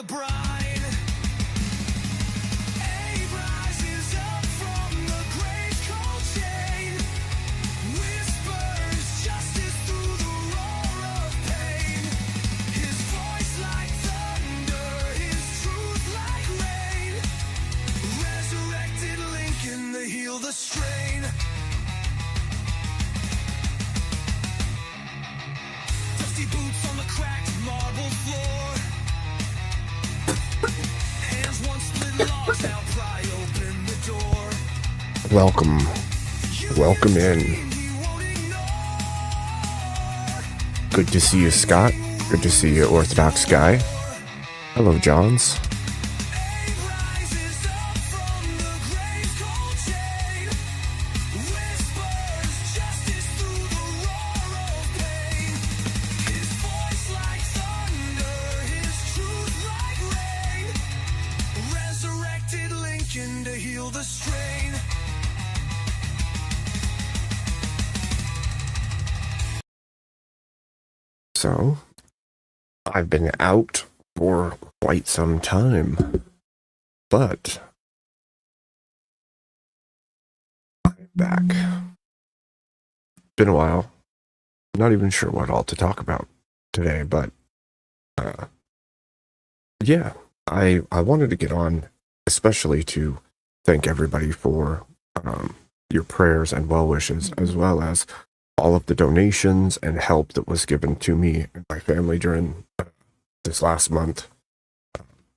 brine. Abe rises up from the grave's cold shade, whispers justice through the roar of pain. His voice like thunder, his truth like rain. Resurrected Lincoln to heal the strain. Dusty boots on the cracked marble floor. Hands once split logs now pry open the door. Welcome in. Good to see you, Scott. Good to see you, Orthodox guy. Hello, Johns. To heal the strain. So, I've been out for quite some time, but I'm back. Been a while. Not even sure what all to talk about today, but yeah, I wanted to get on, especially to thank everybody for your prayers and well wishes, as well as all of the donations and help that was given to me and my family during this last month.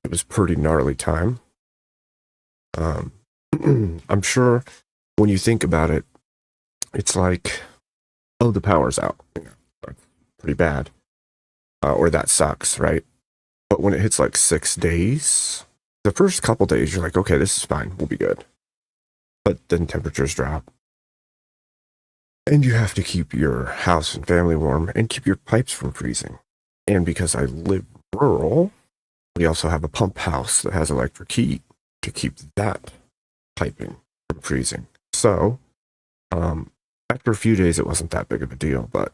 It was pretty gnarly time. I'm sure when you think about it, it's like, oh, the power's out. Pretty bad. Or that sucks, right? But when it hits like 6 days, the first couple days, you're like, okay, this is fine. We'll be good. But then temperatures drop. And you have to keep your house and family warm and keep your pipes from freezing. And because I live rural, we also have a pump house that has electric heat to keep that piping from freezing. So, after a few days, it wasn't that big of a deal, but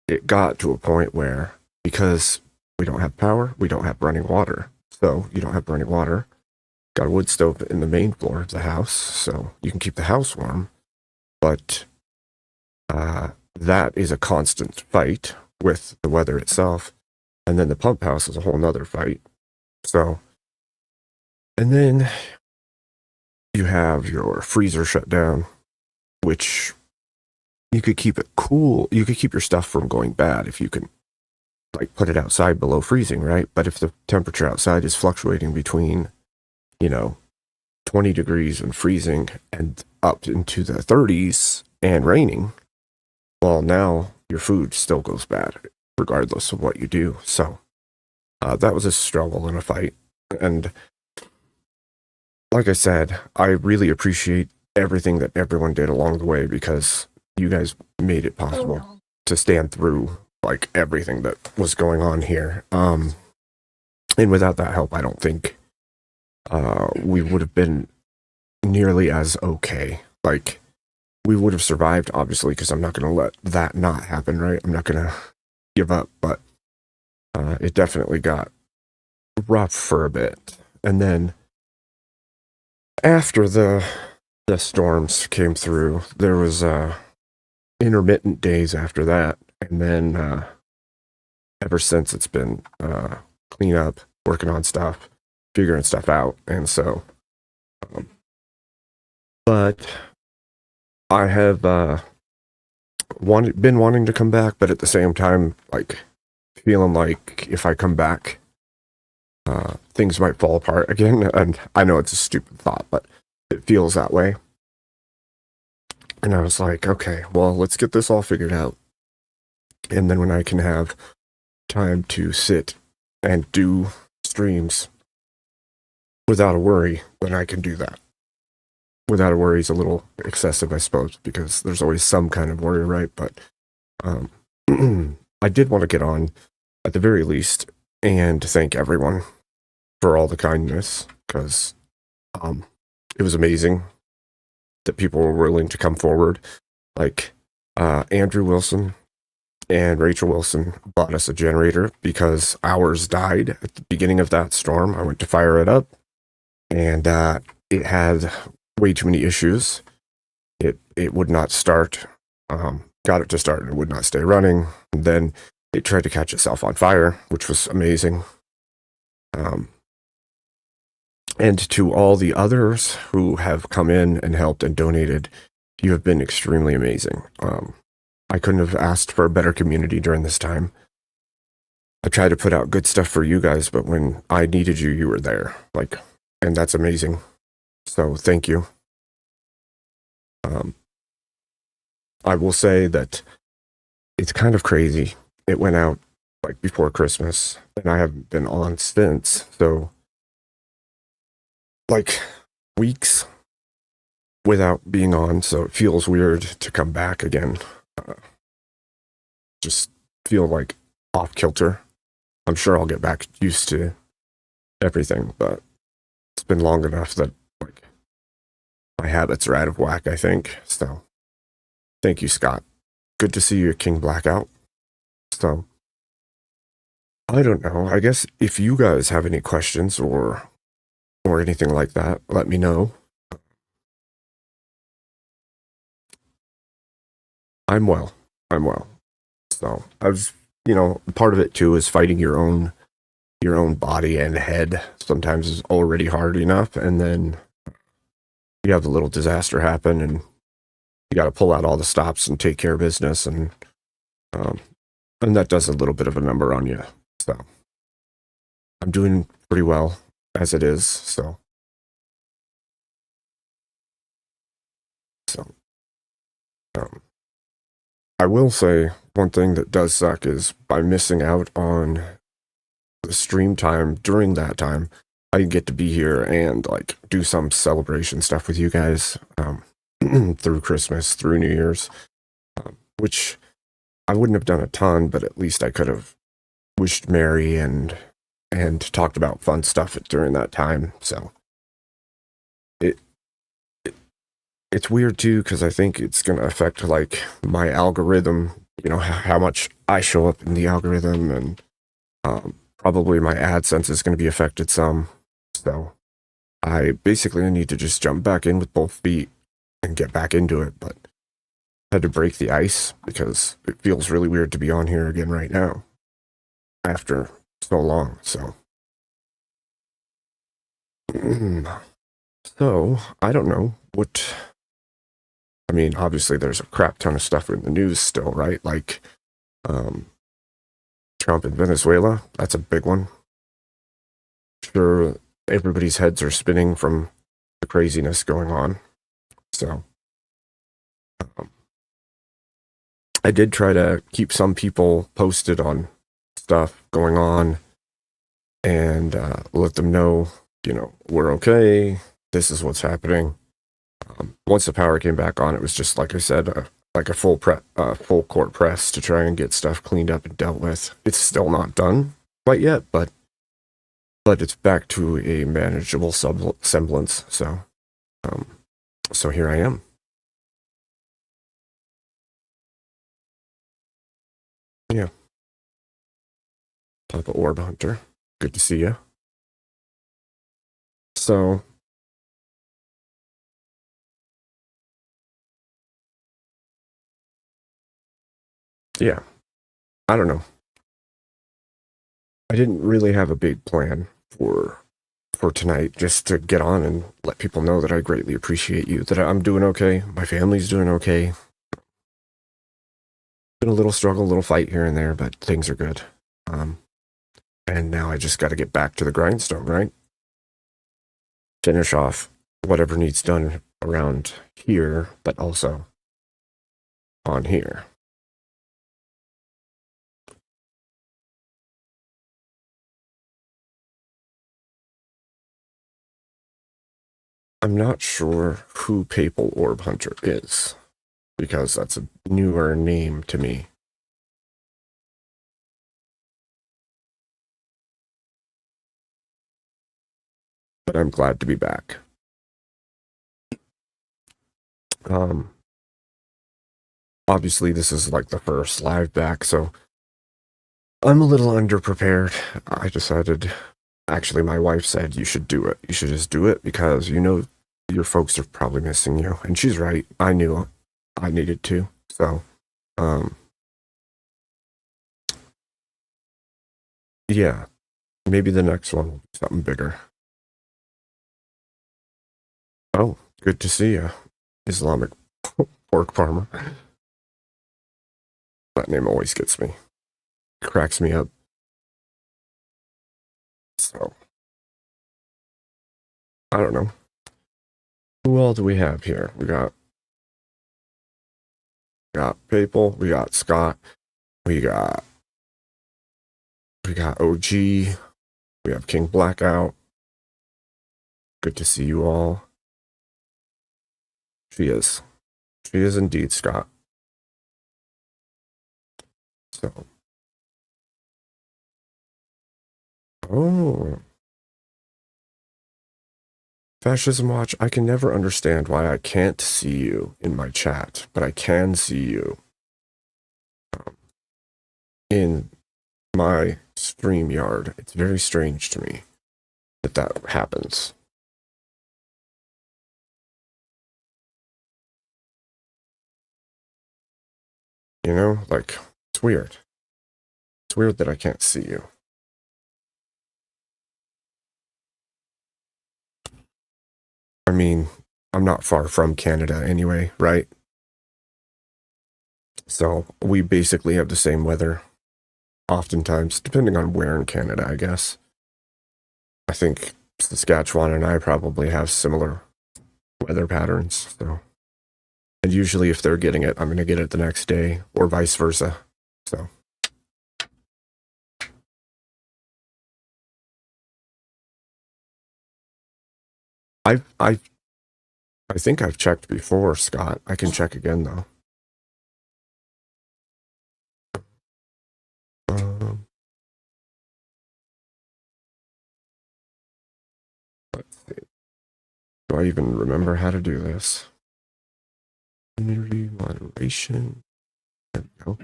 it got to a point where, because we don't have power, we don't have running water. So you don't have running water. Got a wood stove in the main floor of the house, so you can keep the house warm. But that is a constant fight with the weather itself. And then the pump house is a whole nother fight. So, and then you have your freezer shut down, which you could keep it cool. You could keep your stuff from going bad if you can, like, put it outside below freezing, right? But if the temperature outside is fluctuating between, 20 degrees and freezing and up into the 30s and raining, well, now your food still goes bad regardless of what you do. So that was a struggle and a fight. And like I said, I really appreciate everything that everyone did along the way, because you guys made it possible to stand through like everything that was going on here. And without that help, I don't think we would have been nearly as okay. Like, we would have survived, obviously, because I'm not going to let that not happen, right? I'm not going to give up, but it definitely got rough for a bit. And then after the storms came through, there was intermittent days after that. And then ever since, it's been clean up, working on stuff, figuring stuff out. And so, but I have been wanting to come back, but at the same time, like, feeling like if I come back, things might fall apart again. And I know it's a stupid thought, but it feels that way. And I was like, okay, well, let's get this all figured out. And then when I can have time to sit and do streams without a worry, then I can do that. Without a worry is a little excessive, I suppose, because there's always some kind of worry, right? But I did want to get on, at the very least, and thank everyone for all the kindness, because it was amazing that people were willing to come forward. Like Andrew Wilson, and Rachel Wilson bought us a generator because ours died at the beginning of that storm. I went to fire it up, and it had way too many issues. It would not start. Got it to start, and it would not stay running. And then it tried to catch itself on fire, which was amazing. And to all the others who have come in and helped and donated, you have been extremely amazing. I couldn't have asked for a better community during this time. I tried to put out good stuff for you guys, but when I needed you, you were there. And that's amazing. So thank you. I will say that it's kind of crazy. It went out before Christmas, and I haven't been on since. So weeks without being on, so it feels weird to come back again. Just feel off kilter. I'm sure I'll get back used to everything, but it's been long enough that my habits are out of whack, I think. So thank you, Scott. Good to see you at King Blackout. So I don't know. I guess if you guys have any questions or anything like that, let me know. I'm well. So I was, part of it too is fighting your own body and head. Sometimes is already hard enough, and then you have a little disaster happen, and you got to pull out all the stops and take care of business, and that does a little bit of a number on you. So I'm doing pretty well as it is. So I will say one thing that does suck is by missing out on the stream time during that time, I didn't get to be here and do some celebration stuff with you guys through Christmas, through New Year's, which I wouldn't have done a ton, but at least I could have wished Merry and talked about fun stuff during that time. So it's weird too, because I think it's going to affect my algorithm, how much I show up in the algorithm, and probably my AdSense is going to be affected some. So I basically need to just jump back in with both feet and get back into it, but had to break the ice because it feels really weird to be on here again right now after so long. So so I don't know what. I mean, obviously there's a crap ton of stuff in the news still, right? Trump in Venezuela, that's a big one. Sure, everybody's heads are spinning from the craziness going on. So I did try to keep some people posted on stuff going on and let them know, we're okay. This is what's happening. Once the power came back on, it was just like I said, a full court press to try and get stuff cleaned up and dealt with. It's still not done quite yet, but it's back to a manageable semblance. So, so here I am. Yeah, Papa Orb Hunter, good to see you. So. Yeah, I don't know. I didn't really have a big plan for tonight, just to get on and let people know that I greatly appreciate you, that I'm doing okay, my family's doing okay. Been a little struggle, a little fight here and there, but things are good. And now I just got to get back to the grindstone, right? Finish off whatever needs done around here, but also on here. I'm not sure who Papal Orb Hunter is, because that's a newer name to me. But I'm glad to be back. obviously this is like the first live back, so I'm a little underprepared. I decided, actually, my wife said you should do it. You should just do it because you know your folks are probably missing you. And she's right. I knew I needed to. So, um, yeah, maybe the next one will be something bigger. Oh, good to see you, Islamic pork farmer. That name always gets me, cracks me up. So, I don't know. Who all do we have here? We got Papal, we got Scott, we got OG, we have King Blackout. Good to see you all. She is. She is indeed, Scott. So, oh, Fascism Watch. I can never understand why I can't see you in my chat, but I can see you in my StreamYard. It's very strange to me that happens. You know, like, it's weird. It's weird that I can't see you. I mean, I'm not far from Canada anyway, right? So we basically have the same weather, oftentimes, depending on where in Canada, I guess. I think Saskatchewan and I probably have similar weather patterns. So, and usually, if they're getting it, I'm going to get it the next day, or vice versa. So, I think I've checked before, Scott. I can check again though. Um, let's see. Do I even remember how to do this? Community moderation. There we go.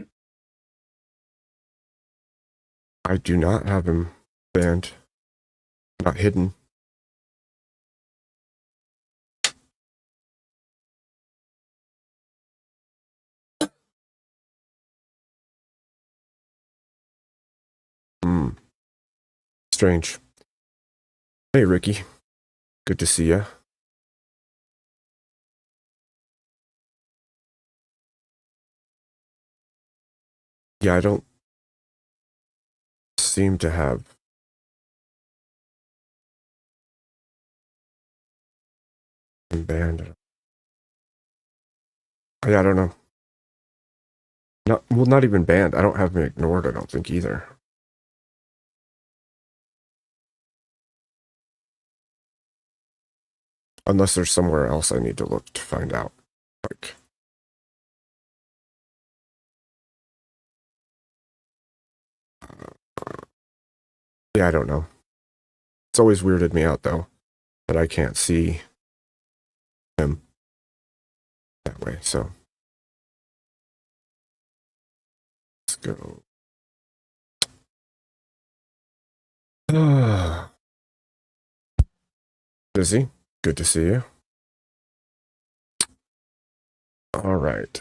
I do not have him banned, not hidden. Hmm. Strange. Hey, Ricky. Good to see you. Yeah, I don't seem to have him banned. Yeah, I don't know. Not even banned. I don't have him ignored, I don't think either. Unless there's somewhere else I need to look to find out. Like, yeah, I don't know. It's always weirded me out though that I can't see him that way. So let's go. Busy. Good to see you. All right.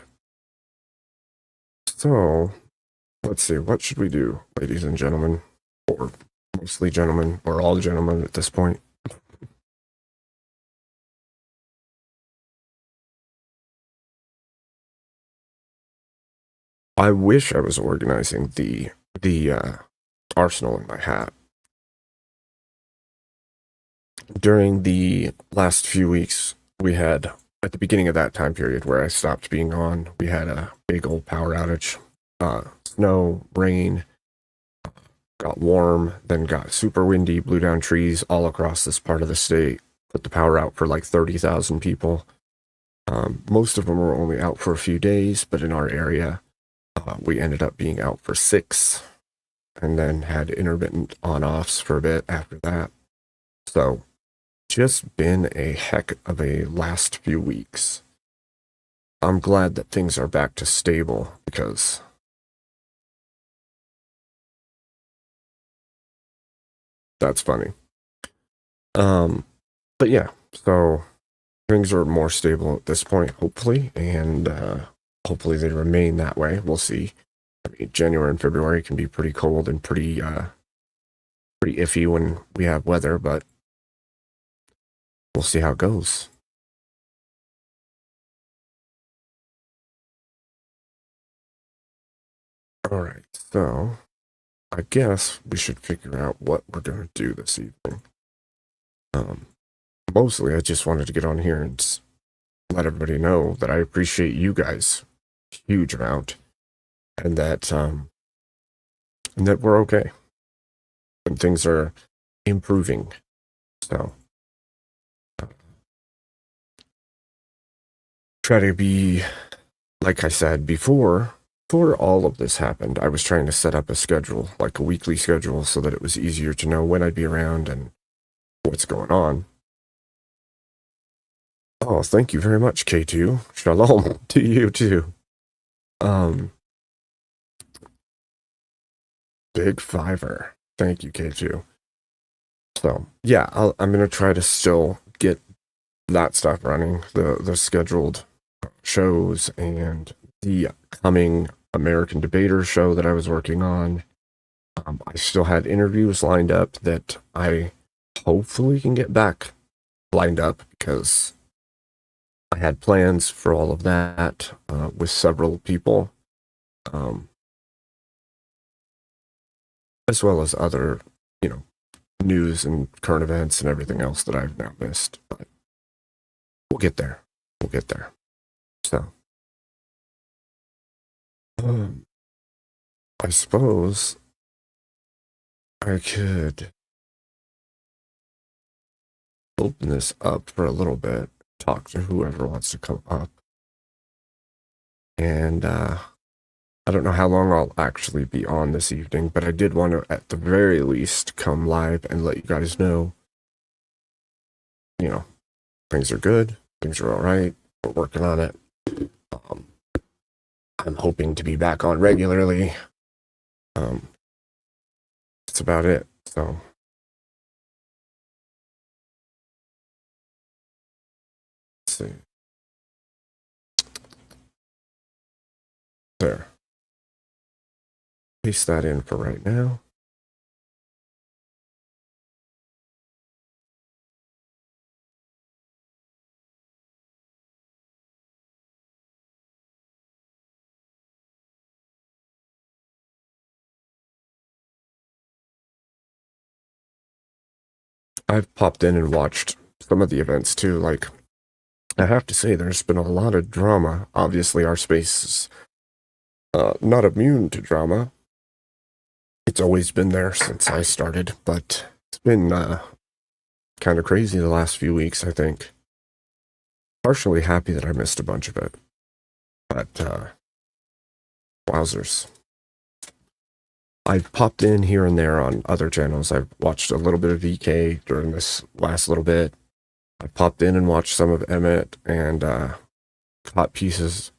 So let's see. What should we do, ladies and gentlemen, or mostly gentlemen, or all gentlemen at this point? I wish I was organizing the arsenal in my hat. During the last few weeks, we had, at the beginning of that time period where I stopped being on, we had a big old power outage. Snow, rain, got warm, then got super windy, blew down trees all across this part of the state, put the power out for like 30,000 people. Most of them were only out for a few days, but in our area, we ended up being out for 6, and then had intermittent on-offs for a bit after that. So, just been a heck of a last few weeks. I'm glad that things are back to stable because that's funny. But yeah, so things are more stable at this point, hopefully, and hopefully they remain that way. We'll see. I mean, January and February can be pretty cold and pretty iffy when we have weather, but we'll see how it goes. All right, so I guess we should figure out what we're going to do this evening. Um, Mostly, I just wanted to get on here and let everybody know that I appreciate you guys a huge amount, and that we're okay and things are improving. So try to be, like I said before all of this happened, I was trying to set up a schedule, like a weekly schedule, so that it was easier to know when I'd be around and what's going on. Oh, thank you very much, K2. Shalom to you too. Um, Big Fiver. Thank you, K2. So yeah, I'm gonna try to still get that stuff running, the scheduled shows and the coming American Debater show that I was working on. I still had interviews lined up that I hopefully can get back lined up because I had plans for all of that with several people, um, as well as other, you know, news and current events and everything else that I've now missed. But we'll get there. We'll get there. So, um, I suppose I could open this up for a little bit, talk to whoever wants to come up. And I don't know how long I'll actually be on this evening, but I did want to, at the very least, come live and let you guys know, you know, things are good, things are all right, we're working on it. Um, I'm hoping to be back on regularly. That's about it. So, let's see. There. Paste that in for right now. I've popped in and watched some of the events too. Like, I have to say, there's been a lot of drama. Obviously, our space is not immune to drama. It's always been there since I started, but it's been kind of crazy the last few weeks, I think. Partially happy that I missed a bunch of it, but wowzers. I've popped in here and there on other channels. I've watched a little bit of VK during this last little bit. I popped in and watched some of Emmett and caught pieces,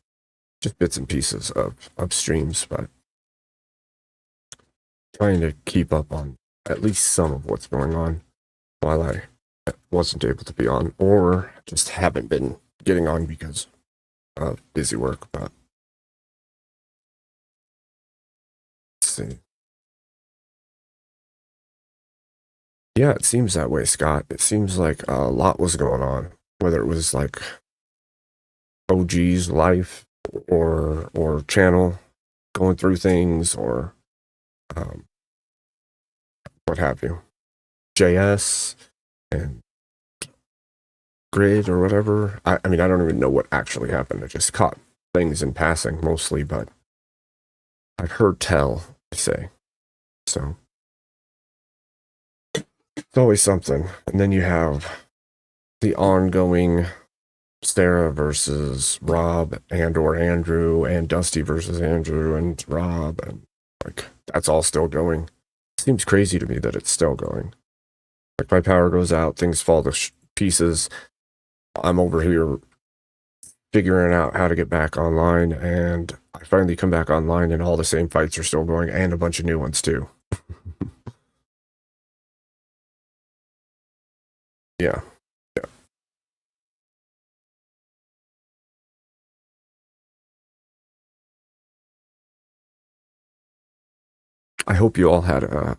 just bits and pieces of streams, but trying to keep up on at least some of what's going on while I wasn't able to be on, or just haven't been getting on because of busy work. But let's see. Yeah, it seems that way, Scott. It seems like a lot was going on, whether it was like OG's life or channel going through things or um, what have you. JS and Grid or whatever. I mean, I don't even know what actually happened. I just caught things in passing mostly, but I've heard tell, I say. So it's always something. And then you have the ongoing Sarah versus Rob and or Andrew and Dusty versus Andrew and Rob, and like that's all still going. Seems crazy to me that it's still going. Like my power goes out, things fall to pieces. I'm over here figuring out how to get back online, and I finally come back online, and all the same fights are still going, and a bunch of new ones too. Yeah. Yeah. I hope you all had a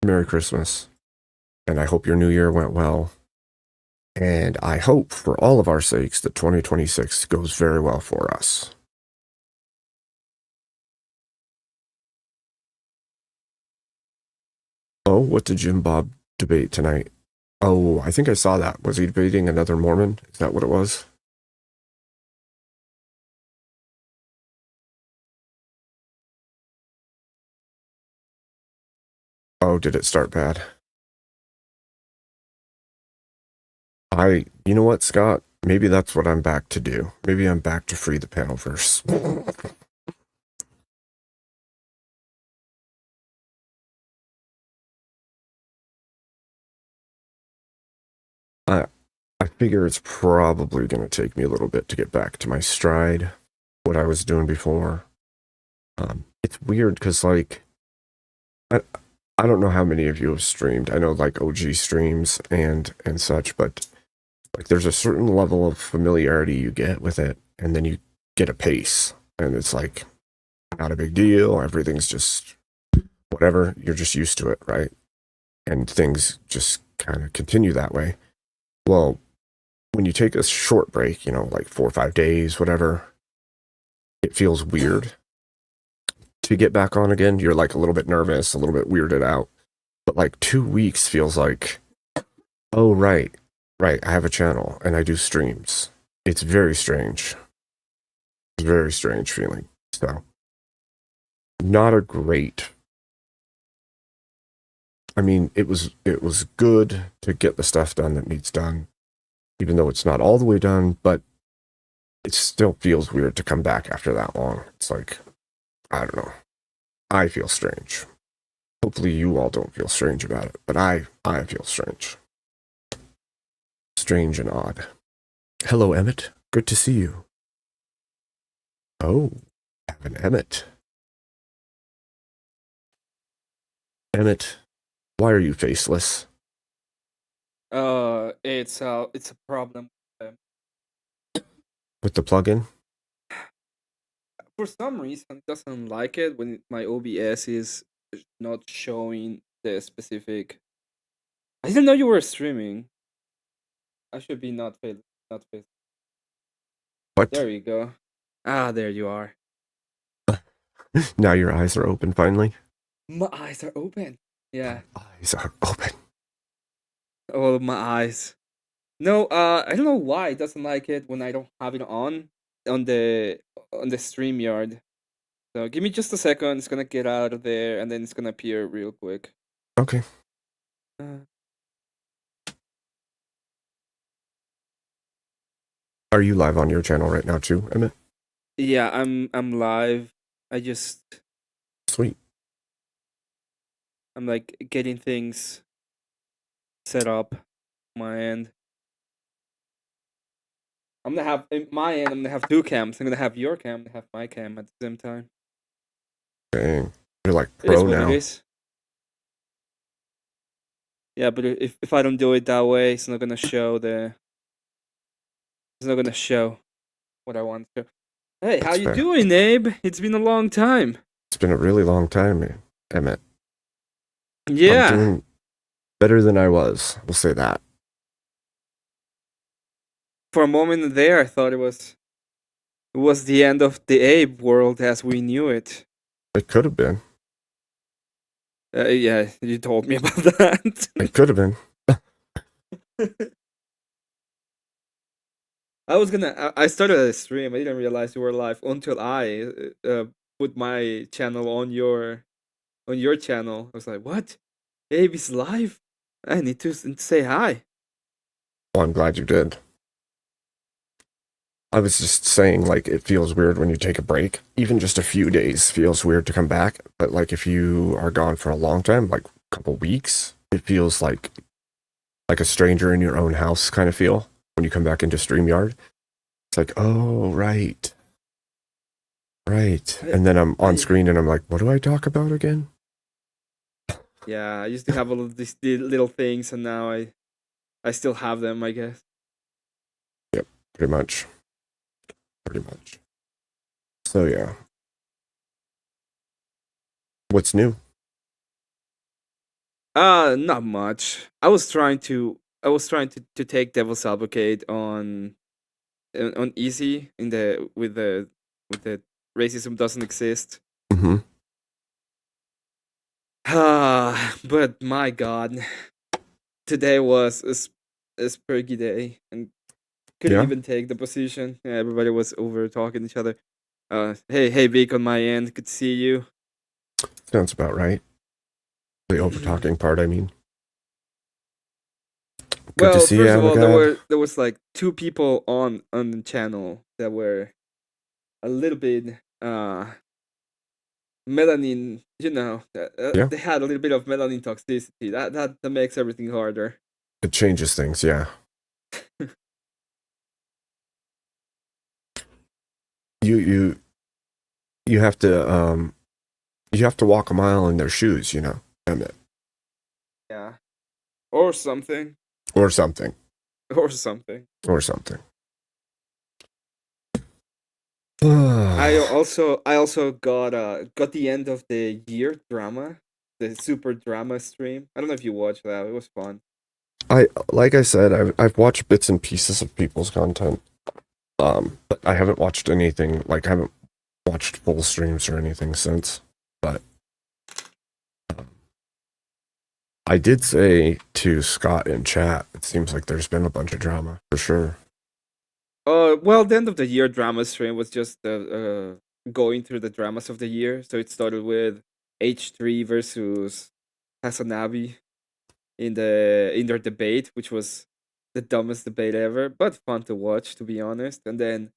Merry Christmas, and I hope your New Year went well. And I hope, for all of our sakes, that 2026 goes very well for us. Oh, what did Jim Bob debate tonight? Oh, I think I saw that. Was he debating another Mormon? Is that what it was? Oh, did it start bad? You know what, Scott? Maybe that's what I'm back to do. Maybe I'm back to free the panelverse. I I figure it's probably going to take me a little bit to get back to my stride, what I was doing before. It's weird because, like, I, I don't know how many of you have streamed. I know, like, OG streams and such, but like, there's a certain level of familiarity you get with it, and then you get a pace, and it's like not a big deal. Everything's just whatever. You're just used to it, right? And things just kind of continue that way. Well, when you take a short break, like 4 or 5 days, whatever, it feels weird to get back on again. You're like a little bit nervous, a little bit weirded out. But like 2 weeks feels like, oh, right, I have a channel and I do streams. It's very strange. It's a very strange feeling. So, not a great. I mean, it was good to get the stuff done that needs done, even though it's not all the way done, but it still feels weird to come back after that long. It's like, I don't know. I feel strange. Hopefully you all don't feel strange about it, but I feel strange. Strange and odd. Hello, Emmett. Good to see you. Oh, I have an Emmett. Emmett, why are you faceless? It's a problem. With the plugin? For some reason, it doesn't like it when my OBS is not showing the specific. I didn't know you were streaming. I should be not fail, not fail. What? There you go. Ah, there you are. Now your eyes are open finally? My eyes are open. Yeah. Eyes are open. Oh, my eyes. No, I don't know why it doesn't like it when I don't have it on the StreamYard. So give me just a second. It's gonna get out of there, and then it's gonna appear real quick. Okay. Uh, Are you live on your channel right now too, Emmett? yeah, I'm live. Sweet. I'm like getting things set up on my end. I'm gonna have in my end. I'm gonna have two cams. I'm gonna have your cam. I'm gonna have my cam at the same time. Dang. You're like It is pro what now. it is. Yeah, but if I don't do it that way, it's not gonna show the. It's not gonna show what I want to. Hey, how That's you fair. doing, Abe? It's been a long time. It's been a really long time, man. Emmett. I'm Yeah. doing better than I was. We'll say that. For a moment there, I thought it was the end of the Abe world as we knew it. It could have been. Yeah, you told me about that. It could have been. I started a stream. I didn't realize you were live until I put my channel on your channel. I was like, "What? Abe is live? I need to say hi." Well, I'm glad you did. I was just saying, like, it feels weird when you take a break. Even just a few days feels weird to come back. But, like, if you are gone for a long time, like a couple weeks, it feels like a stranger in your own house kind of feel when you come back into StreamYard. It's like, oh, right. Right. I, And then I'm on I screen and I'm like, what do I talk about again? yeah, I used to have all of these little things, and now I still have them, I guess. Yep, pretty much. Pretty much. So yeah. What's new? Not much. I was trying to take devil's advocate on easy in the with the racism doesn't exist. Mm-hmm. But my god, today was a spurgy day and couldn't Yeah, even take the position. Yeah, everybody was over talking to each other. Hey Vic on my end, good to see you. sounds about right. The over talking part, I mean. Good to Well, see you, first of all, Amagab. there was like two people on the channel that were a little bit melanin. Yeah, They had a little bit of melanin toxicity. That makes everything harder. it changes things. Yeah, you you you have to walk a mile in their shoes. Emmett, Yeah, or something, or something, or something. or something. I also got the end of the year drama, the super drama stream. I don't know if you watched that. It was fun. Like I said, I've watched bits and pieces of people's content. But I haven't watched anything. Like I haven't watched full streams or anything since. But um, I did say to Scott in chat, it seems like there's been a bunch of drama for sure. Well, the end of the year drama stream was just going through the dramas of the year. So it started with H3 versus Hasanabi in their debate, which was the dumbest debate ever, but fun to watch, to be honest. And then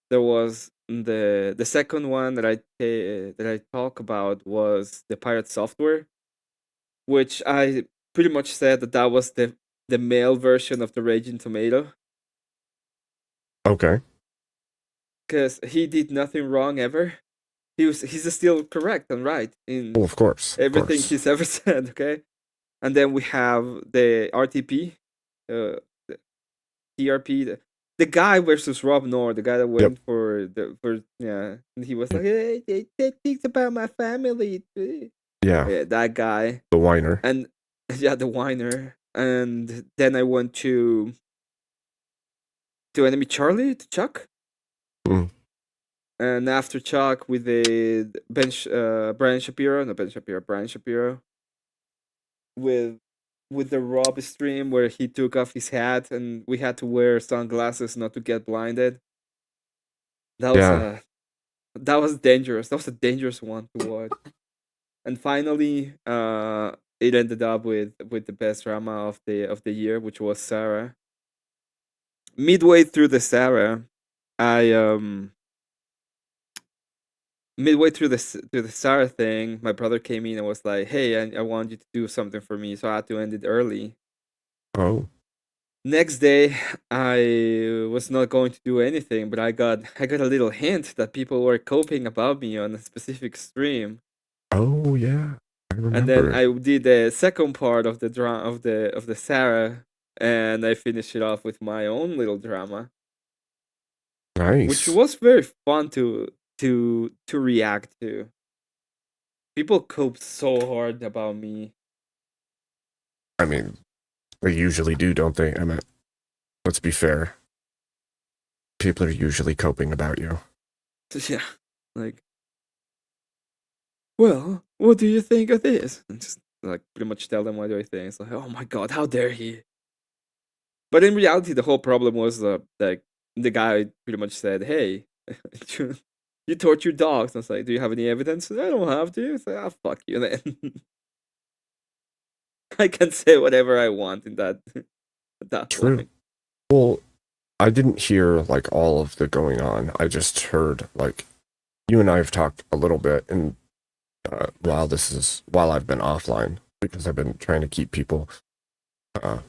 there was the second one that I talk about was the pirate software, which I pretty much said that was the male version of the Raging Tomato, Okay. because he did nothing wrong ever. He's still correct and right Well, in of course, of everything course. he's ever said. Okay, and then we have the RTP, the TRP, the guy versus Rob Nor, the guy that Yep. went for yeah, and he was Yep. like, hey, they think about my family. Yeah. Yeah, that guy, The whiner. and yeah, the whiner. And then I went to Enemy Charlie, to Chuck. Mm. And after Chuck, we did Brian Shapiro, no Ben Shapiro, Brian Shapiro, with the Rob stream where he took off his hat and we had to wear sunglasses not to get blinded. That was Yeah. a that was dangerous. That was a dangerous one to watch. And finally, it ended up with the best drama of the year, which was Sarah. Midway through the Sarah, I midway through the Sarah thing, my brother came in and was like, "Hey, I want you to do something for me," so I had to end it early. Oh. Next day, I was not going to do anything, but I got a little hint that people were coping about me on a specific stream, Oh yeah. I and then remember. I did the second part of the of the Sarah, and I finished it off with my own little drama, which Nice. was very fun to react to. People cope so hard about me. I mean, they usually do, don't they, Emmett? Let's be fair. People are usually coping about you. Yeah, like, well, what do you think of this? And just like pretty much tell them what do I think. It's like, oh my god, how dare he? But in reality, the whole problem was like the guy pretty much said, "Hey, you, you torture dogs." And I was like, "Do you have any evidence?" I don't have to. It's like, "Ah, fuck you." Then I can say whatever I want in that at that True. point. Well, I didn't hear like all of the going on. I just heard like you and I have talked a little bit, and while I've been offline because I've been trying to keep people uh,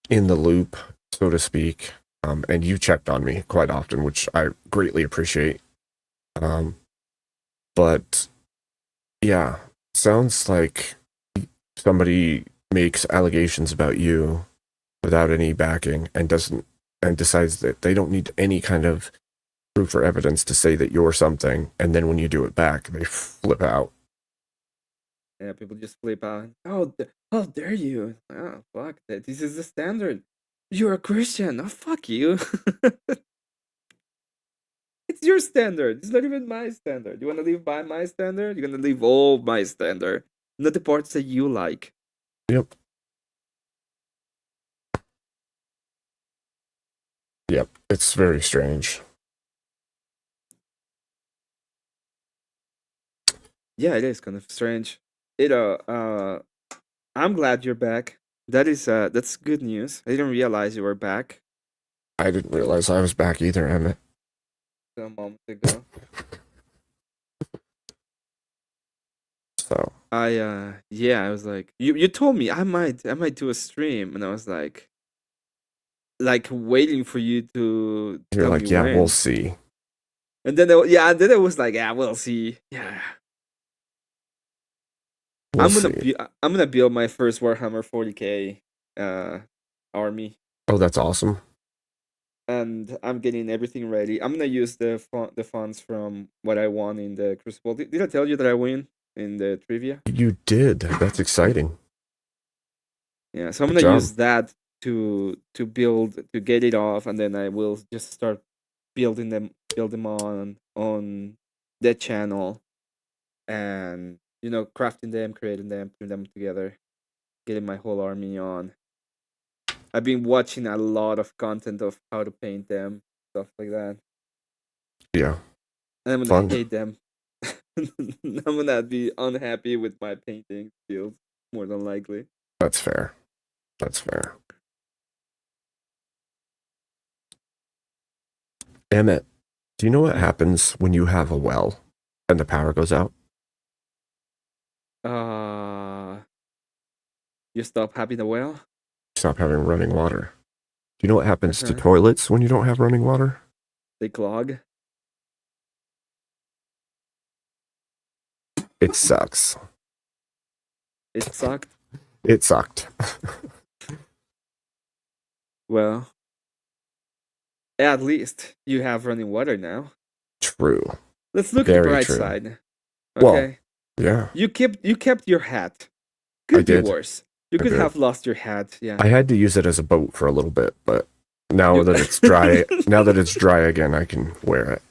in the loop so to speak. And you checked on me quite often, which I greatly appreciate. Um, but yeah, sounds like somebody makes allegations about you without any backing and decides that they don't need any kind of proof or evidence to say that you're something, and then when you do it back, they flip out. Yeah, people just flip out. How dare you? Oh, fuck that. This is the standard. You're a Christian. Oh, fuck you. It's your standard. It's not even my standard. You want to live by my standard? You're going to live all my standard. Not the parts that you like. Yep. Yep. It's very strange. Yeah, it is kind of strange. I'm glad you're back. That's good news. I didn't realize you were back I didn't realize I was back either, Emmett. a moment ago. So I was like, you told me I might do a stream, and I was like waiting for you to you're tell me like, yeah, we'll when. see. And then it was like, yeah, we'll see. Yeah, We'll see. I'm gonna build my first Warhammer 40k army, Oh, that's awesome. and I'm getting everything ready. I'm gonna use the funds from what I won in the Crucible. Did I tell you that I win in the trivia? You did. That's exciting. Yeah, so I'm Good gonna job. use that to build to get it off, and then I will just start build them on that channel, and crafting them, creating them, putting them together, getting my whole army on. I've been watching a lot of content of how to paint them, stuff like that, Yeah. and I'm gonna Fun. hate them. I'm gonna be unhappy with my painting skills more than likely. That's fair. That's fair. Emmett, do you know what Yeah. happens when you have a well and the power goes out? Uh, you stop having a well. Stop having running water. Do you know what happens to Uh-huh. toilets when you don't have running water? They clog. It sucks. It sucked. It sucked. Well, at least you have running water now. True. Let's look at the Very bright true. side. Well, Okay, yeah, you kept your hat. I Could be did. worse. You I could did. have lost your hat. Yeah. I had to use it as a boat for a little bit, but now You- that it's dry, now that it's dry again, I can wear it.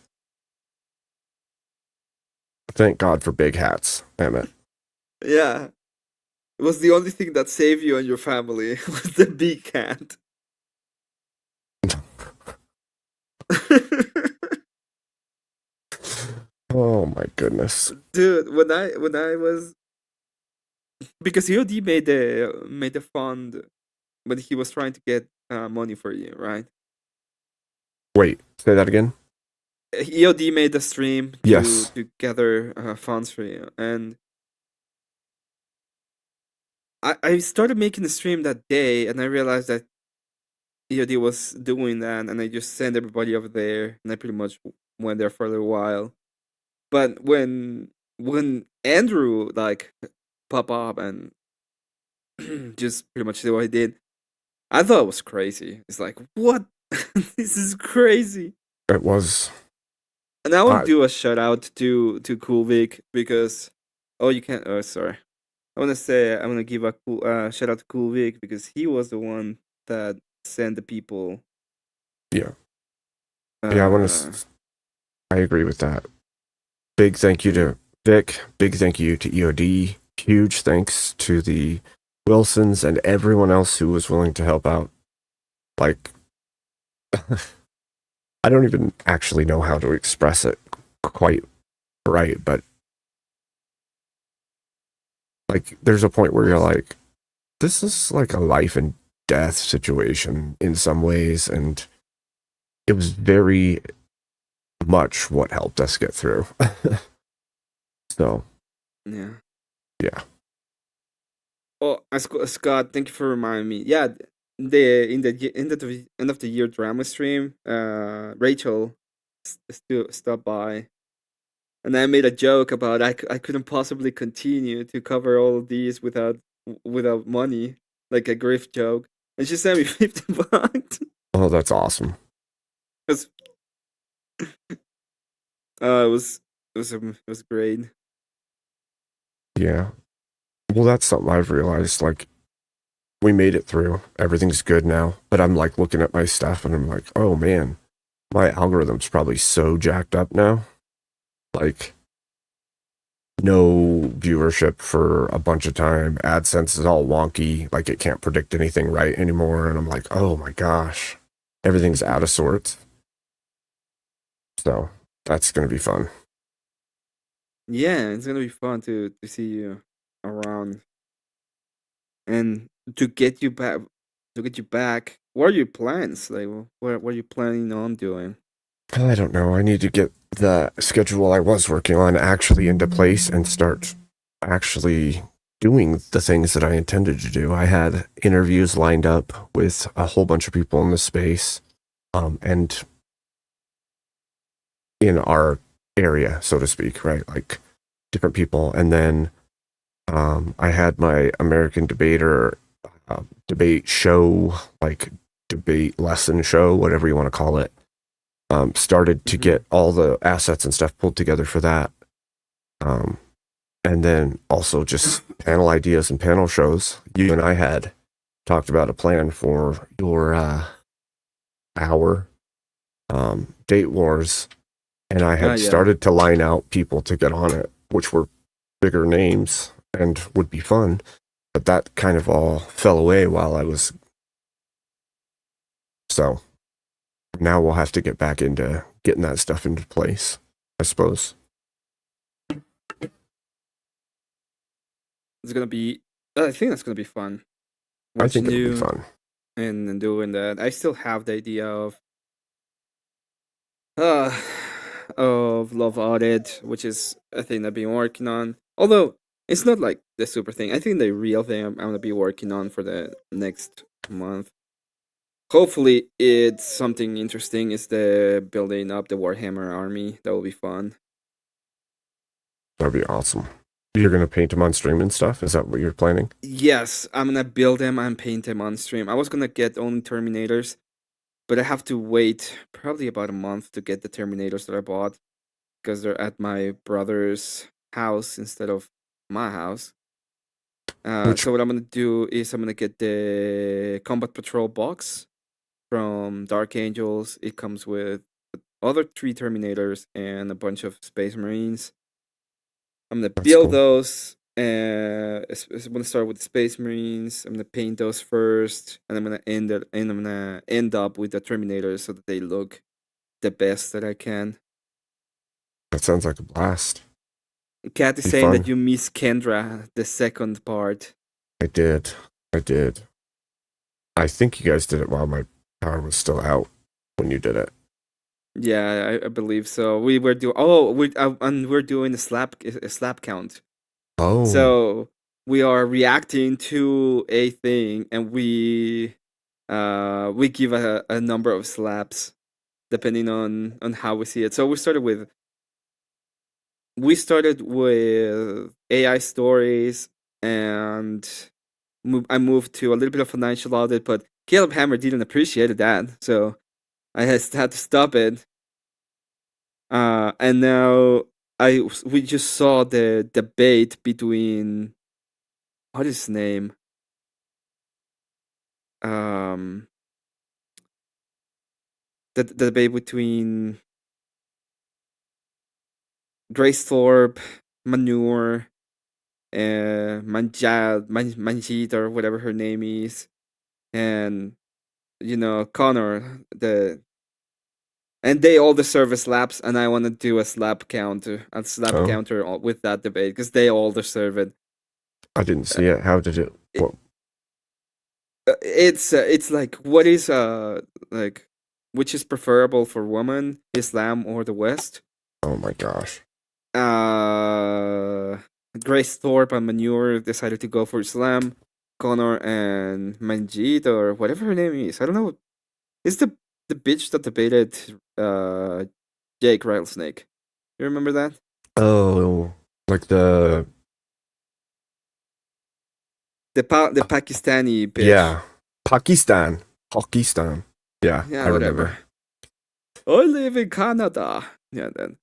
Thank God for big hats, Emmett. Yeah. It was the only thing that saved you and your family was the big cat. Oh my goodness. Dude, when I was because EOD made the fund when he was trying to get money for you, right? Wait, say that again? EOD made the stream Yes. to gather funds for you, and I started making the stream that day, and I realized that EOD was doing that, and I just sent everybody over there, and I pretty much went there for a little while. But when Andrew like pop up and just pretty much did what he did, I thought it was crazy. It's like, what? This is crazy. It was. And I want I, to do a shout out to Cool Vic because you can't. Oh, sorry. I want to say I want to give a cool shout out to Cool Vic because he was the one that sent the people. yeah. Yeah, Uh, I agree with that. Big thank you to Vic. Big thank you to EOD. Huge thanks to the Wilsons and everyone else who was willing to help out. Like, I don't even actually know how to express it quite right, but like, there's a point where you're like, this is like a life and death situation in some ways, and it was very much what helped us get through. So, yeah. yeah. Oh, Scott, thank you for reminding me. Yeah, end of the year drama stream, Rachel still stopped by, and I made a joke about I couldn't possibly continue to cover all of these without money, like a grift joke, and she sent me $50. Oh, that's awesome. It was great. Yeah. Well, that's something I've realized. Like, we made it through. Everything's good now. But I'm like looking at my stuff and I'm like, oh man, my algorithm's probably so jacked up now. Like, no viewership for a bunch of time. AdSense is all wonky. Like, it can't predict anything right anymore. And I'm like, oh my gosh, everything's out of sorts. So that's going to be fun. Yeah, it's gonna be fun to see you around and to get you back. To get you back, what are your plans? Like, what are you planning on doing? I don't know. I need to get the schedule I was working on actually into place and start actually doing the things that I intended to do. I had interviews lined up with a whole bunch of people in the space, and in our area, so to speak, right? Like different people. And then I had my American debater debate show, like debate lesson show, whatever you want to call it. Started to get all the assets and stuff pulled together for that. And then also just panel ideas and panel shows. You and I had talked about a plan for your our date wars, and I had Yeah. started to line out people to get on it, which were bigger names and would be fun. But that kind of all fell away while I was. So now we'll have to get back into getting that stuff into place, I suppose. It's gonna be. I think that's gonna be fun. I think Watching it'll be you fun. and doing that. I still have the idea uh of Love Audit, which is a thing I've been working on. Although it's not like the super thing. I think the real thing I'm gonna be working on for the next month. Hopefully, it's something interesting. Is the building up the Warhammer army? That will be fun. That'd be awesome. You're gonna paint them on stream and stuff? Is that what you're planning? Yes, I'm gonna build them and paint them on stream. I was gonna get only Terminators, but I have to wait probably about a month to get the Terminators that I bought because they're at my brother's house instead of my house. So what I'm gonna do is I'm gonna get the Combat Patrol box from Dark Angels. It comes with other 3 Terminators and a bunch of Space Marines. I'm gonna That's build cool. those. I'm gonna start with the Space Marines. I'm gonna paint those first, and I'm gonna end up with the Terminators so that they look the best that I can. That sounds like a blast. Kat is Be saying fun. that you miss Kendra, the second part. I did. I did. I think you guys did it while my power was still out when you did it. Yeah, I believe so. We were doing. Oh, and we're doing a slap count. Oh, So we are reacting to a thing, and we give a number of slaps depending on how we see it. So we started with AI stories, and I moved to a little bit of financial audit, but Caleb Hammer didn't appreciate that, so I had to stop it. And now we just saw the debate between what is his name? Um, the debate between Grace Thorpe, Manure, Manjit or whatever her name is, and Connor. And they all deserve a slaps, and I want to do a slap counter, oh, with that debate because they all deserve it. I didn't see it. How did it? It- What? It's like what is like which is preferable for women, Islam or the West? Oh my gosh. Uh, Grace Thorpe and Manure decided to go for Islam. Connor and Manjeet or whatever her name is. I don't know. It's the bitch that debated Jake Rattlesnake. You remember that? Oh, like The Pakistani bitch. yeah, Pakistan. Yeah, Yeah, I whatever. remember. I live in Canada. Yeah, then.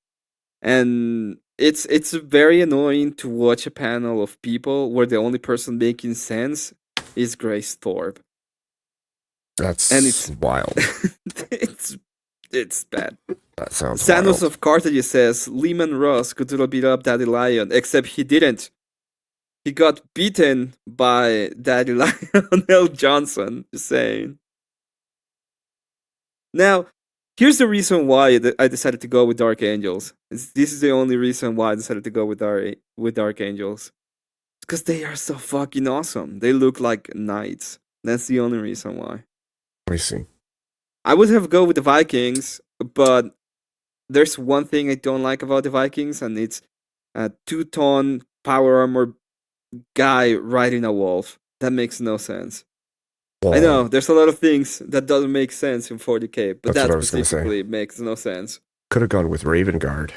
And it's very annoying to watch a panel of people where the only person making sense is Grace Thorpe, and That's it's wild. it's it's bad. That sounds Sanos wild. of Carthage says Lehman Russ could have beat up Daddy Lion, except he didn't. He got beaten by Daddy Lionel Johnson. Just saying. Now, here's the reason why I decided to go with Dark Angels. This is the only reason why I decided to go with Dark Angels. Because they are so fucking awesome. They look like knights. That's the only reason why. Let me see. I would have go with the Vikings, but there's one thing I don't like about the Vikings, and it's a 2-ton power armor guy riding a wolf. That makes no sense. I Well, know there's a lot of things that doesn't make sense in 40k, but that's that what I was gonna say. specifically makes no sense. Could have gone with Raven Guard.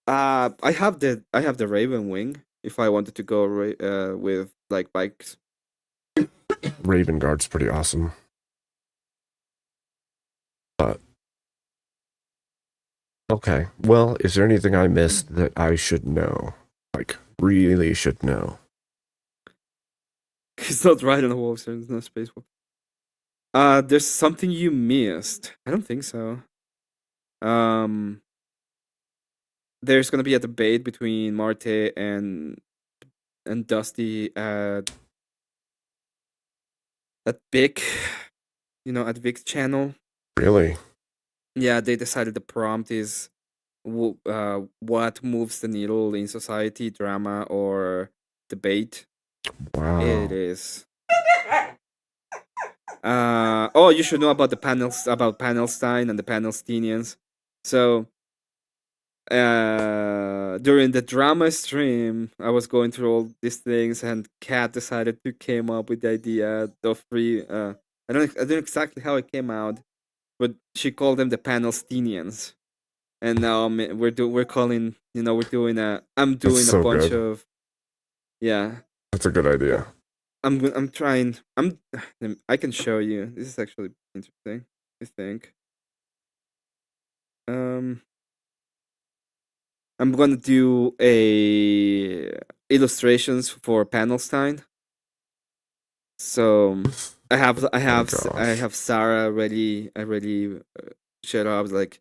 I have the Raven Wing. If I wanted to go with like bikes, Raven Guard's pretty awesome. But okay. Well, is there anything I missed that I should know? Like, really should know? he's not riding a wolf, so there's no space wolf. There's something you missed. I don't think so. Um, there's gonna be a debate between Marte and Dusty at Vic, at Vic's channel. Really? Yeah, they decided the prompt is what moves the needle in society, drama or debate. It Wow. is. Oh, you should know about the panels about Panelstein and the Panelstinians. So during the drama stream, I was going through all these things, and Kat decided to came up with the idea of free. I don't know exactly how it came out, but she called them the Panelstinians, and now we're calling we're doing a I'm That's doing a so bunch good. of yeah. That's a good idea. I'm trying. I can show you. This is actually interesting. I think. Um, I'm gonna do a illustrations for Panelstein. So Oh my gosh. Sarah already showed up. Like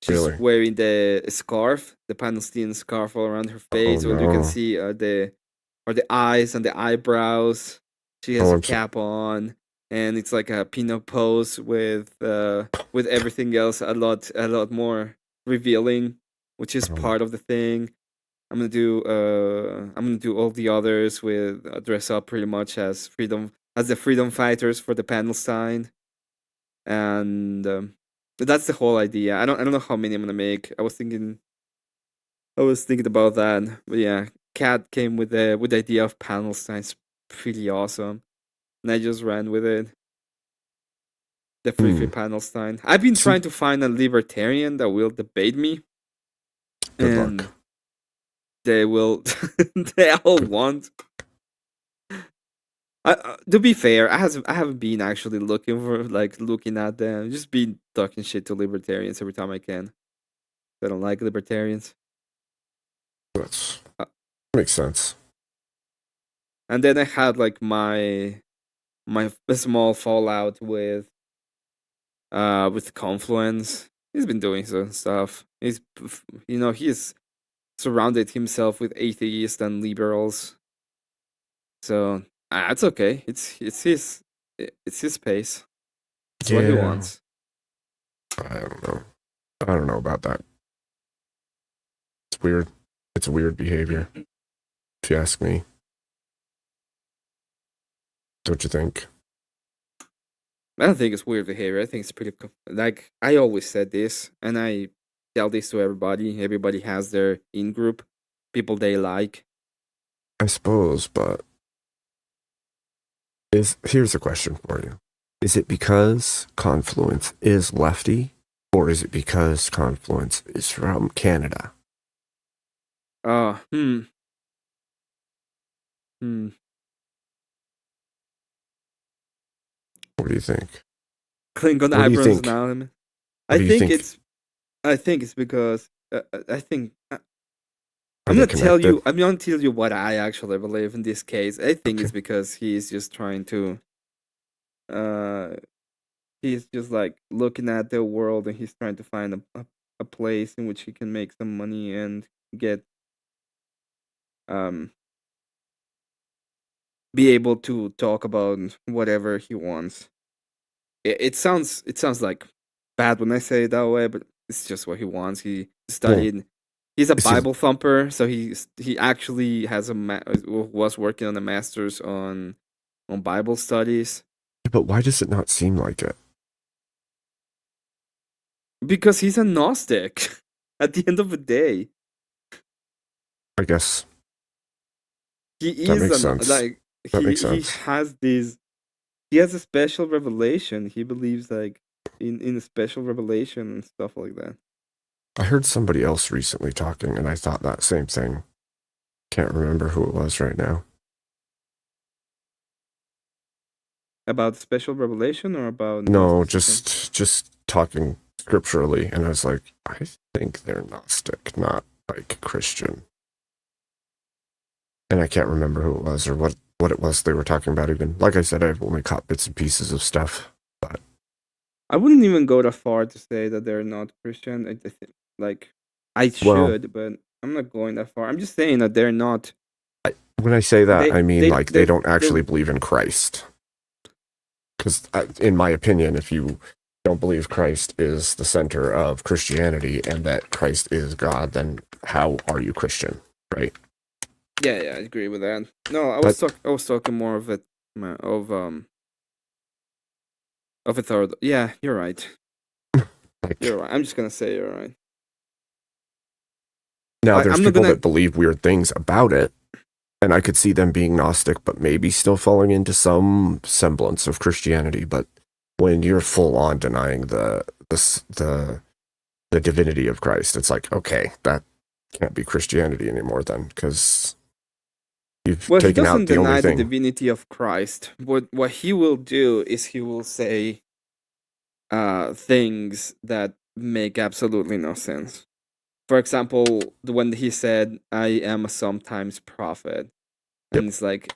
she's Really? wearing the scarf, the Panelstein scarf all around her Oh face. What you can no. see are the eyes and the eyebrows. She has Oh, a cap on, and it's like a pinup pose with everything else a lot more revealing, which is um, part of the thing. I'm gonna do all the others with dress up pretty much as the freedom fighters for the panel sign, and that's the whole idea. I don't know how many I'm gonna make. I was thinking about that, but yeah, Cat came with the idea of panel signs, pretty awesome, and I just ran with it. The free hmm. panel sign. I've been See, trying to find a libertarian that will debate me, good luck. and they will. They all Good. want. To be fair, I haven't been actually looking at them. Just been talking shit to libertarians every time I can. I don't like libertarians. That's Uh, makes sense. and then I had like my small fallout with Confluence. He's been doing some stuff. He's surrounded himself with atheists and liberals. So it's okay. It's his pace. It's what he Yeah. wants. I don't know. I don't know about that. It's weird. It's weird behavior, if you ask me. Don't you think? I don't think it's weird behavior. I think it's pretty like I always said this, and I tell this to everybody. Everybody has their in group, people they like. I suppose, but Here's a question for you. Is it because Confluence is lefty, or is it because Confluence is from Canada? Uh, hmm, hmm. What do you think? Klingon What do you eyebrows think? now. What I do you think think? it's. I think it's because. I think. Are they connected? I'm gonna tell you what I actually believe in this case. I think Okay. it's because he's just trying to. Uh, he's just like looking at the world and he's trying to find a place in which he can make some money and get um be able to talk about whatever he wants. It sounds like bad when I say it that way, but it's just what he wants. He Well, studied. He's a it's just, Bible thumper, so he actually has was working on a master's on Bible studies but why does it not seem like it? because he's a Gnostic. At the end of the day, I guess he that is makes an sense. like That makes he sense. has this. He has a special revelation. He believes like in a special revelation and stuff like that. I heard somebody else recently talking, and I thought that same thing. Can't remember who it was right now. About special revelation or about No, Gnosticism? just talking scripturally, and I was like, I think they're Gnostic, not like Christian. And I can't remember who it was or what it was they were talking about. Even like I said, I've only caught bits and pieces of stuff. But I wouldn't even go that far to say that they're not Christian. I think, like, I well, should, but I'm not going that far. I'm just saying that they're not. when I say that, They I mean they like they they don't actually they. believe in Christ. Because in my opinion, if you don't believe Christ is the center of Christianity and that Christ is God, then how are you Christian, right? Yeah, yeah, I agree with that. No, But I was talking more of it of a third. Yeah, you're right. like You're right. I'm just gonna say you're right. now, there's I'm not people gonna. that believe weird things about it, and I could see them being Gnostic, but maybe still falling into some semblance of Christianity. But when you're full on denying the divinity of Christ, it's like, okay, that can't be Christianity anymore then, because you've Well, he taken out doesn't the only deny the thing. divinity of Christ. What he will do is he will say things that make absolutely no sense. For example, when he said, "I am a sometimes prophet," Yep. and it's like,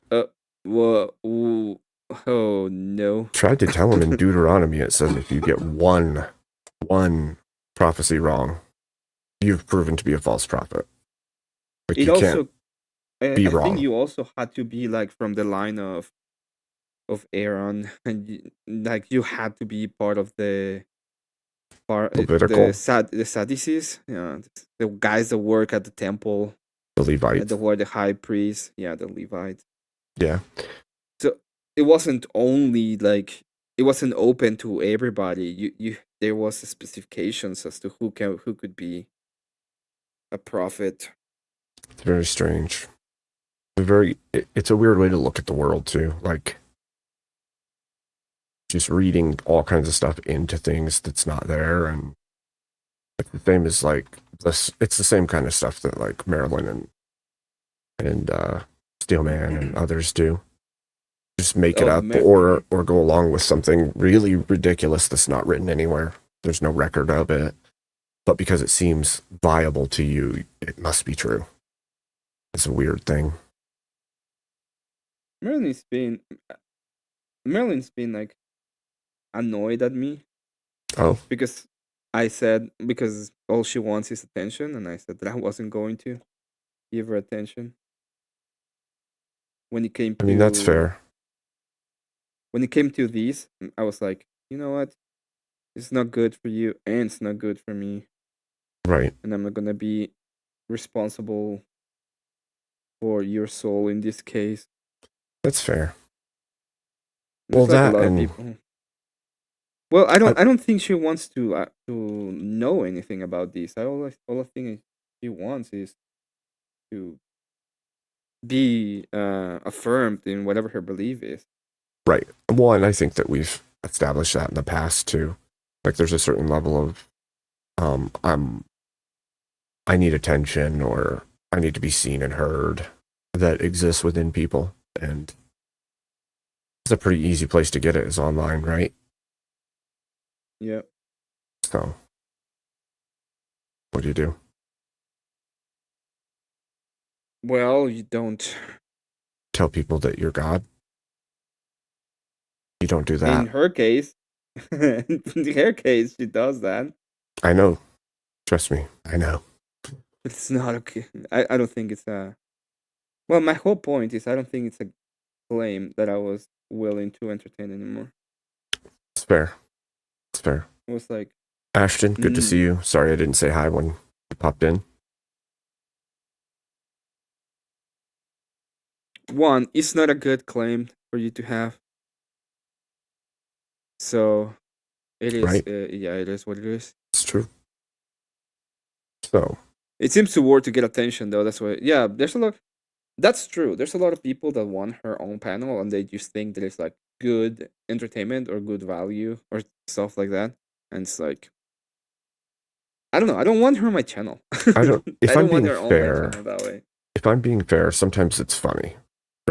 whoa, ooh, oh no. Tried to tell him in Deuteronomy, it says if you get one prophecy wrong, you've proven to be a false prophet. Like It you can't also, be I think wrong. you also had to be like from the line of Aaron, and like you had to be part of Levitical, the Sadducees, yeah, the guys that work at the temple, the Levites. that were the high priests, yeah, the Levites. Yeah, So it wasn't only like it wasn't open to everybody. You there was specifications as to who could be a prophet. it's very strange. It's a weird way to look at the world too. Like just reading all kinds of stuff into things that's not there, and it's the same as like this. It's the same kind of stuff that like Marilyn and Steelman and others do. Just make it Oh, up or go along with something really ridiculous that's not written anywhere. There's no record of it, but because it seems viable to you, it must be true. It's a weird thing. Marilyn's been Marilyn's been like annoyed at me Oh, because I said because all she wants is attention, and I said that I wasn't going to give her attention when it came I mean that's to fair, these. I was like, you know what? It's not good for you, and it's not good for me, right? and I'm not gonna be responsible for your soul in this case. That's fair. Well, There's like a that lot of and people. Well, I, I don't think she wants to know anything about this. All I think she wants is to be affirmed in whatever her belief is. Right. Well, and I think that we've established that in the past too. Like there's a certain level of I need attention or I need to be seen and heard that exists within people. And it's a pretty easy place to get it is online, right? Yeah. So what do you do? Well, you don't. Tell people that you're God? You don't do In that. her case, in her case, she does that. I know. Trust me. I know. It's not okay. I don't think it's a. Well, my whole point is I don't think it's a claim that I was willing to entertain anymore. It's fair. It's fair. It was like, Ashton, good to see you. Sorry I didn't say hi when you popped in. one, it's not a good claim for you to have. So it is, Right? yeah, it is what it is. It's true. So, It seems to work to get attention, though. That's why, yeah, there's a lot. That's true. There's a lot of people that want her own panel and they just think that it's like good entertainment or good value or stuff like that. And it's like, I don't know. I don't want her on my channel. I don't, I if I'm don't want being her on my fair, channel that way. if I'm being fair, sometimes it's funny,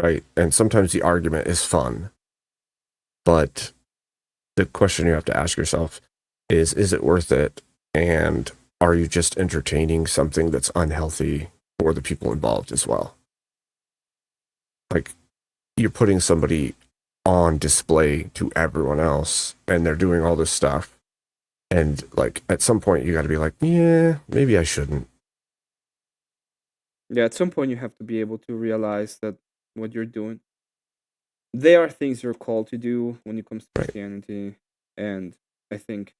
right? And sometimes the argument is fun. But the question you have to ask yourself is it worth it? And are you just entertaining something that's unhealthy for the people involved as well? Like, you're putting somebody on display to everyone else and they're doing all this stuff. And like, at some point you got to be like, yeah, maybe I shouldn't. Yeah, at some point you have to be able to realize that what you're doing, there are things you're called to do when it comes to Right. Christianity. And I think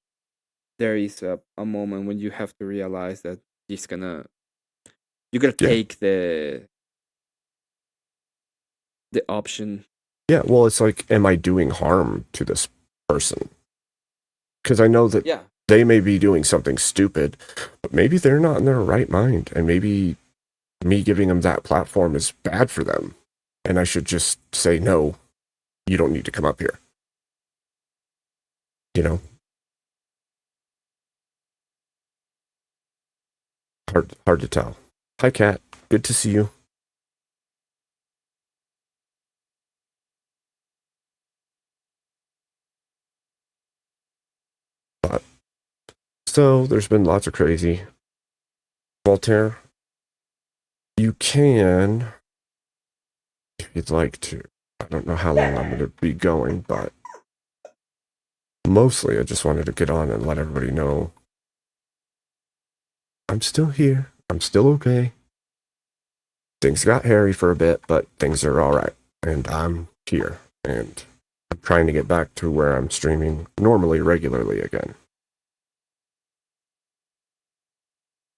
there is a moment when you have to realize that you're gonna Yeah. take the option. Yeah, well, it's like, am I doing harm to this person? Because I know that Yeah. they may be doing something stupid, but maybe they're not in their right mind. And maybe me giving them that platform is bad for them. And I should just say, no, you don't need to come up here. You know? Hard to tell. Hi, Kat. Good to see you. But, so there's been lots of crazy. Voltaire, you can, if you'd like to. I don't know how long I'm going to be going, but mostly I just wanted to get on and let everybody know I'm still here. I'm still okay. Things got hairy for a bit, but things are all right. And I'm here. And I'm trying to get back to where I'm streaming normally, regularly again.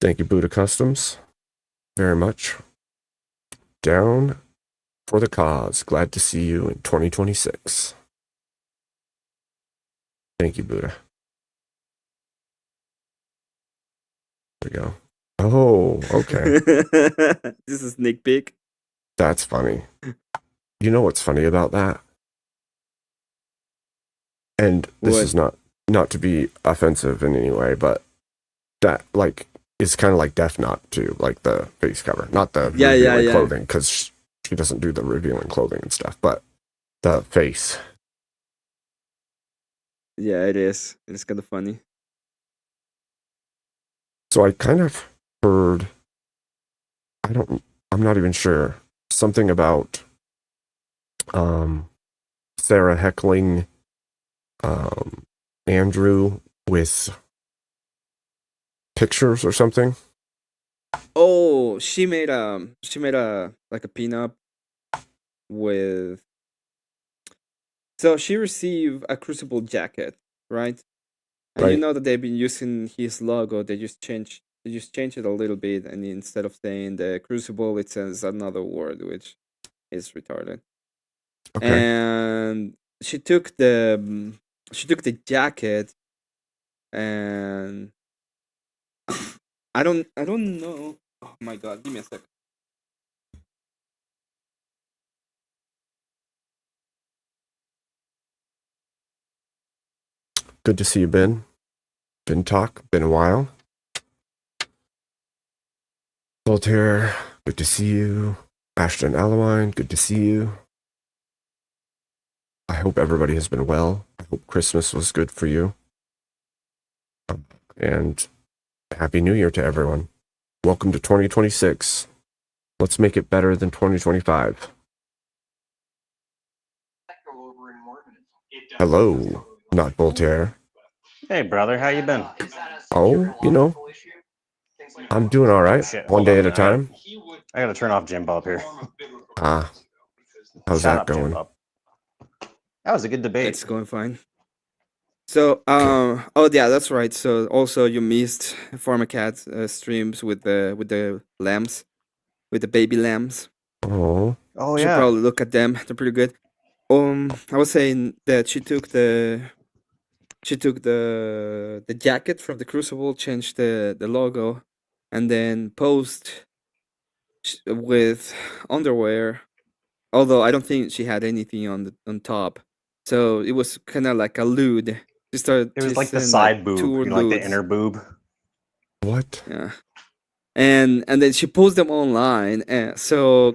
Thank you, Buddha Customs, very much. Down for the cause. Glad to see you in 2026. Thank you, Buddha. There we go. Oh, okay. This is sneak peek. That's funny. You know what's funny about that? And this What? is not to be offensive in any way, but that like is kind of like Death Knot too, like the face cover, not the revealing clothing, because she doesn't do the revealing clothing and stuff, but the face. Yeah, it is. It's kind of funny. So I kind of heard, I'm not even sure, something about Sarah heckling Andrew with pictures or something. Oh, she made a like a pinup with. So she received a Crucible jacket, right? And you Right. know that they've been using his logo. They just changed it a little bit, and instead of saying the Crucible, it says another word, which is retarded. Okay. And she took the jacket, and I don't know. Oh my god, give me a sec. Good to see you, Ben. Ben Talk. Been a while. Voltaire. Good to see you. Ashton Allewine. Good to see you. I hope everybody has been well. I hope Christmas was good for you. And Happy New Year to everyone. Welcome to 2026. Let's make it better than 2025. Hello, not Voltaire. Hey, brother, how you been? Oh, I'm doing all right. Shit, One hold on day a at a minute. time. I gotta turn off Jim Bob here. Ah, how's Shut that up, Jim going? Bob. That was a good debate. It's going fine. So, Okay. oh yeah, that's right. So also you missed Farmer Cat's streams with the lambs, with the baby lambs. Oh, Oh You should yeah. probably look at them. They're pretty good. I was saying that she took the jacket from the Crucible, changed the logo, and then posed with underwear. Although I don't think she had anything on top, so it was kind of like a lewd. It was She like the sent like side boob, two like the lewds. inner boob. what? Yeah, and then she posted them online, and so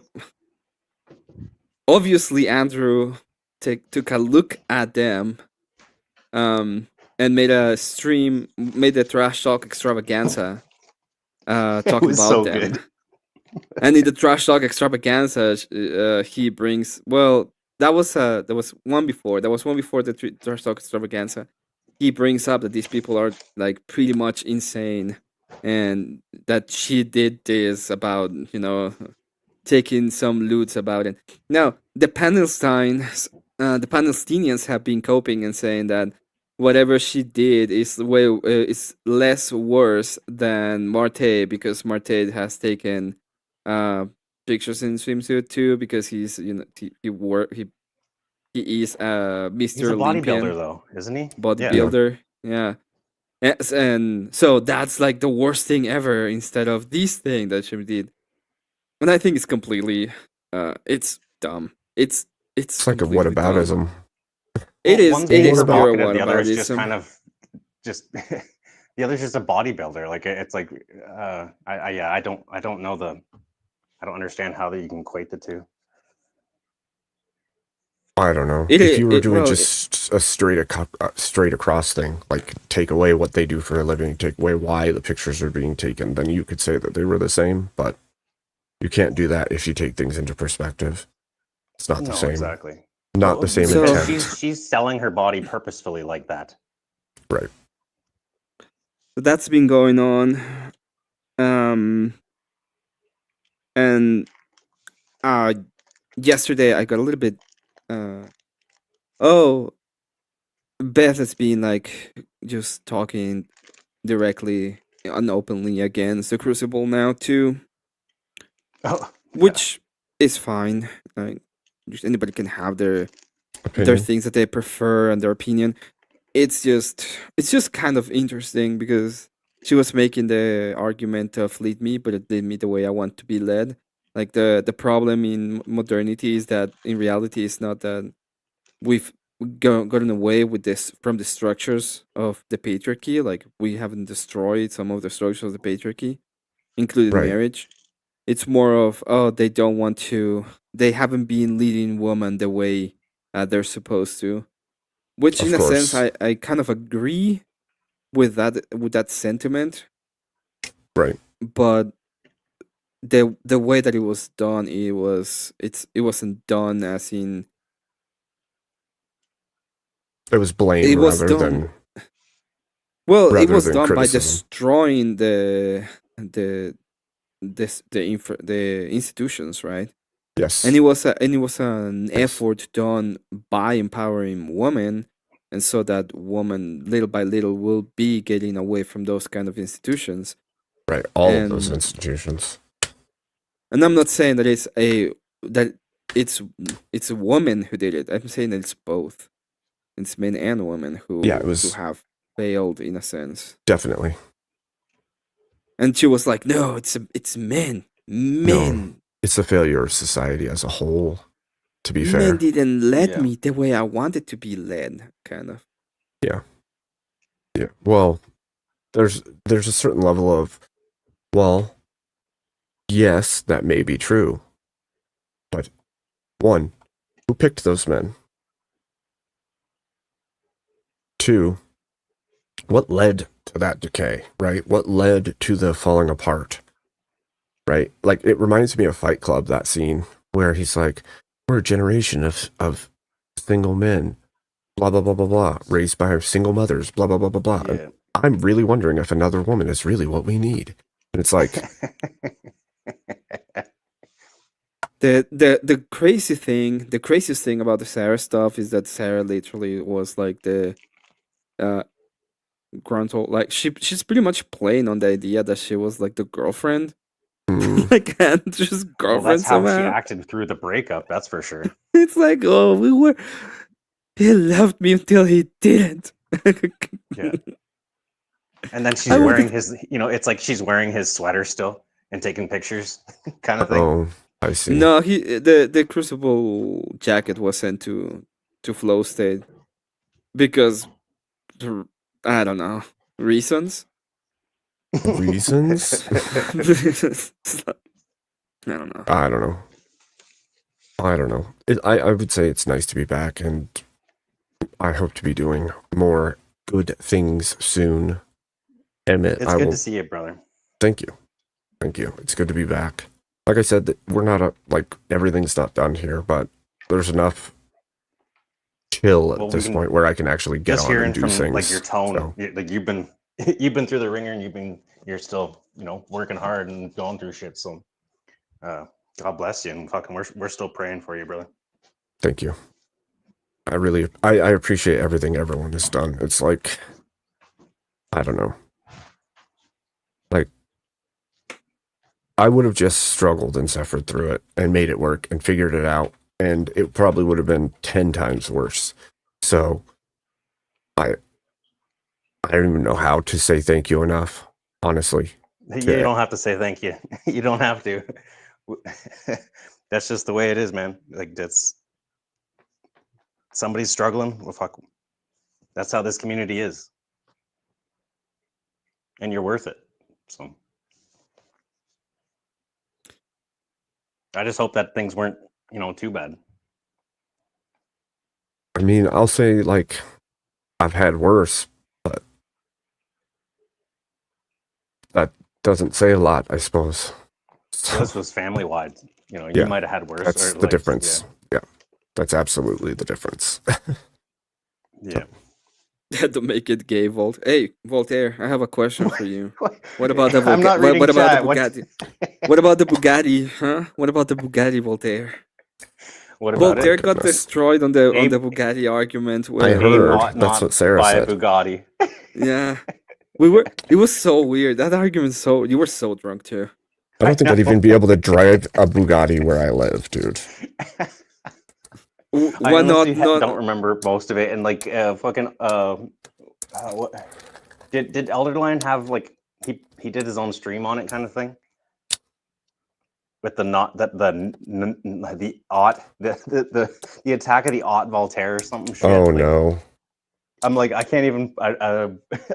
obviously Andrew took a look at them, and made a trash talk extravaganza, It talking was about so them. good. And in the trash talk extravaganza, he brings, well, that was one before. That was one before the trash talk extravaganza. He brings up that these people are like pretty much insane, and that she did this about taking some loots about it. Now the Palestinians have been coping and saying that whatever she did is less worse than Marte, because Marte has taken uh, pictures in swimsuit too, because he's he is a He's Mr. a bodybuilder, Olympian though, isn't he? Yeah. Yeah. bodybuilder. Yeah. And so that's like the worst thing ever, instead of this thing that she did. And I think it's completely it's dumb. It's It's like a completely dumb. whataboutism. It Well, is one's it being is What about- pure provocative, the other is just whataboutism. kind of just the other's just a bodybuilder. Like it's like I don't know I don't understand how that you can equate the two. I don't know. It If you were it doing well, just a straight across thing, like take away what they do for a living, take away why the pictures are being taken, then you could say that they were the same. But you can't do that if you take things into perspective. It's not the No, same. exactly. Not the same because intent. she's selling her body purposefully like that. Right. so that's been going on. And yesterday I got a little bit oh, Beth has been like just talking directly and openly against the Crucible now too, Oh, which is fine. Like, just anybody can have their Opinion. things that they prefer and their opinion. It's just kind of interesting, because she was making the argument of lead me, but it lead me the way I want to be led. Like the problem in modernity is that in reality it's not that we've gotten away with this from the structures of the patriarchy. Like, we haven't destroyed some of the structures of the patriarchy, including Right. marriage. It's more of, oh, they haven't been leading women the way they're supposed to. Which, Of in a sense, course. I kind of agree with that sentiment, Right. but the way that it was done, it wasn't done as in It was blame it was rather done. than Well, it rather was than done by criticism. destroying the institutions, right? Yes. And it was an effort done by empowering women, and so that woman little by little will be getting away from those kind of institutions. Right. All of those And institutions. I'm not saying that it's it's a woman who did it. I'm saying that it's both. It's men and women Yeah, it who was have failed in a sense. definitely. And she was like, "No, it's men. Men. It's the failure of society as a whole, to be Men fair. didn't let Yeah. me the way I wanted to be led." Kind of. Yeah. Yeah. Well, there's a certain level of, well, yes, that may be true, but one, who picked those men? Two, what led to that decay, right? What led to the falling apart, right? Like, it reminds me of Fight Club, that scene where he's like, we're a generation of single men, blah, blah, blah, blah, blah, raised by single mothers, blah, blah, blah, blah, blah. And Yeah. I'm really wondering if another woman is really what we need. And it's like, The craziest thing about the Sarah stuff is that Sarah literally was like the uh gruntle, like she's pretty much playing on the idea that she was like the girlfriend, mm, like Andrew's Well, girlfriend that's how she somehow. acted through the breakup. That's for sure. It's like, oh, he loved me until he didn't. Yeah. And then she's I wearing would. his, it's like she's wearing his sweater still and taking pictures, kind of thing. oh, I see. No, the Crucible jacket was sent to Flow State because I don't know reasons. Reasons? I don't know. I don't know. I don't know. I would say it's nice to be back, and I hope to be doing more good things soon. Emmett, It's I good will to see you, brother. thank you. Thank you. It's good to be back. Like I said, we're not like everything's not done here, but there's enough chill at Well, we this can point where I can actually get just on hearing and do from things. like your tone, So, like you've been you've been through the ringer and you're still working hard and going through shit. So, God bless you, and fucking we're still praying for you, brother. thank you. I appreciate everything everyone has done. It's like, I don't know. Like, I would have just struggled and suffered through it and made it work and figured it out, and it probably would have been 10 times worse. So I don't even know how to say thank you enough, honestly. You don't have to say thank you. You don't have to. That's just the way it is, man. Like that's somebody's struggling. Well, fuck. That's how this community is, and you're worth it. So I just hope that things weren't, too bad. I mean, I'll say, like, I've had worse, but that doesn't say a lot, I suppose. So this was family wide. You Yeah, might have had worse. that's Or the difference. Yeah, that's absolutely the difference. Yeah. Had to make it gay, Volt. Hey, Voltaire, I have a question for you. What about the I'm not reading what about the chat. Bugatti? What about the Bugatti, huh? What about the Bugatti, Voltaire? What about Voltaire it? got Goodness. destroyed on the Abe- Bugatti argument. I Where Abe heard. ought That's not what Sarah buy a said. Bugatti. yeah, we were. It was so weird. That argument. You were so drunk too. I don't think I'd even be able to drive a Bugatti where I live, dude. I Why not? honestly don't remember most of it, and like fucking what did Elderline have like he did his own stream on it kind of thing with the not that the Ott the attack of the Ott Voltaire or something shit. Oh like, no. I'm like I can't even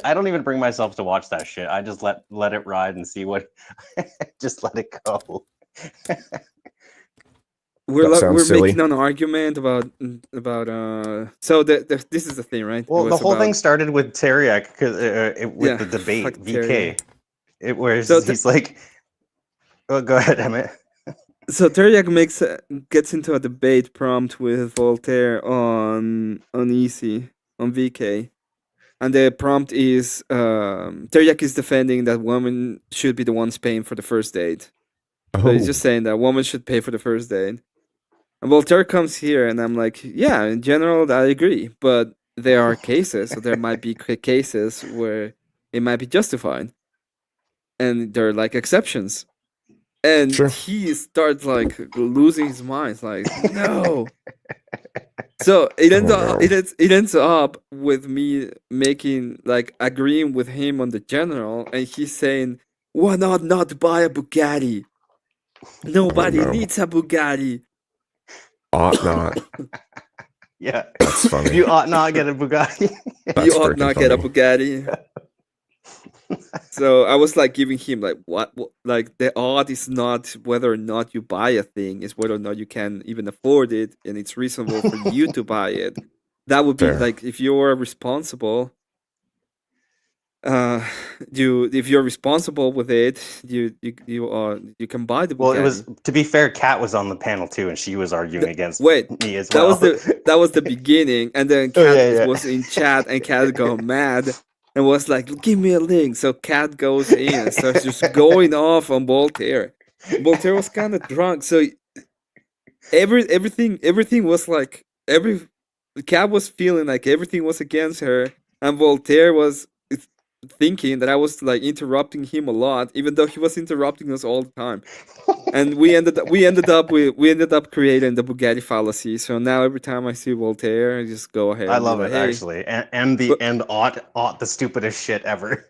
I don't even bring myself to watch that shit. I just let it ride and see what just let it go. We're silly. making an argument about so this is the thing, right? Well, the whole thing started with Teriak with Yeah, the debate fuck VK. Teriak. It where So he's like, "Oh, go ahead, Emmett." So Teriak gets into a debate prompt with Voltaire on Easy on VK, and the prompt is Teriak is defending that women should be the ones paying for the first date. So he's Oh, just saying that women should pay for the first date. And Voltaire comes here, and I'm like, yeah, in general, I agree, but there are cases, so there might be cases where it might be justified, and there are like exceptions. And sure. he starts like losing his mind. It's like, no. So it ends up no. it ends up with me making like agreeing with him on the general, and he's saying, why not buy a Bugatti? Nobody no. needs a Bugatti. Ought not. Yeah. That's funny. You ought not get a Bugatti. That's You ought freaking not get a funny. Bugatti. So I was like giving him like what like the odd is not whether or not you buy a thing, is whether or not you can even afford it and it's reasonable for you to buy it. That would be Fair. like if you're responsible, uh if you're responsible with it, you can buy the Well, it was, Bugatti. to be fair, Kat was on the panel too, and she was arguing against Wait, me as that well. was the beginning, and then Oh, Kat yeah, yeah. was in chat, and Kat got mad and was like, "Give me a link." So Kat goes in and starts just going off on Voltaire. Voltaire was kind of drunk, so everything was like Kat was feeling like everything was against her, and Voltaire was thinking that I was like interrupting him a lot, even though he was interrupting us all the time. And we ended up creating the Bugatti fallacy. So now every time I see Voltaire, I just go ahead I and be love like, it, "Hey, actually, and the but and ought the stupidest shit ever.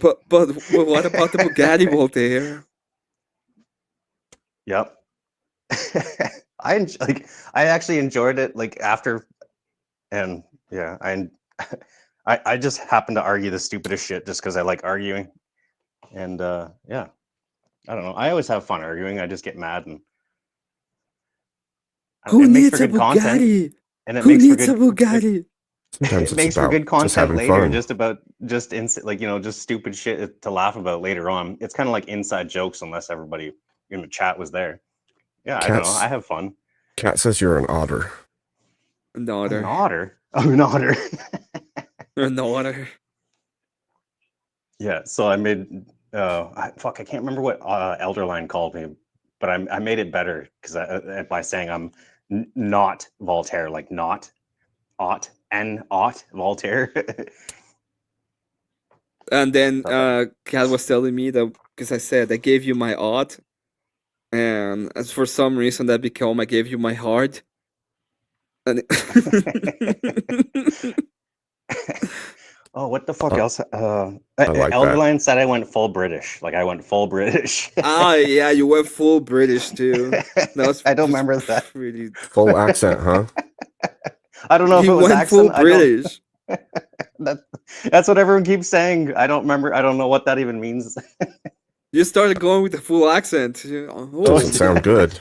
but what about the Bugatti, Voltaire?" Yep. I actually enjoyed it, like, after, and yeah, I just happen to argue the stupidest shit just because I like arguing, and yeah, I don't know. I always have fun arguing. I just get mad, and Who it makes for needs a good content, Bugatti? and it Who makes for needs a good Bugatti? Sometimes it it's makes for about good just content having later, fun. just about like, just stupid shit to laugh about later on. It's kind of like inside jokes, unless everybody in the chat was there. Yeah, I don't know. Cat's I have fun. Cat says you're an otter. An An otter, otter. Oh, an otter. an otter. Yeah, so I made I can't remember what Elderline called me, but I made it better because by saying I'm not Voltaire, like not ought and ought Voltaire. And then Thought that- Kat was telling me that because I said I gave you my odd, and as for some reason that became I gave you my heart. And Oh, what the fuck Uh, else? I like that. Elderline said I went full British. Like I went full British. ah, yeah, you went full British too. That was I don't just remember that. pretty. Full accent, huh? I don't know if He it was went full accent. I don't. British. That, that's what everyone keeps saying. I don't remember. I don't know what that even means. You started going with the full accent. Oh, Doesn't sound good.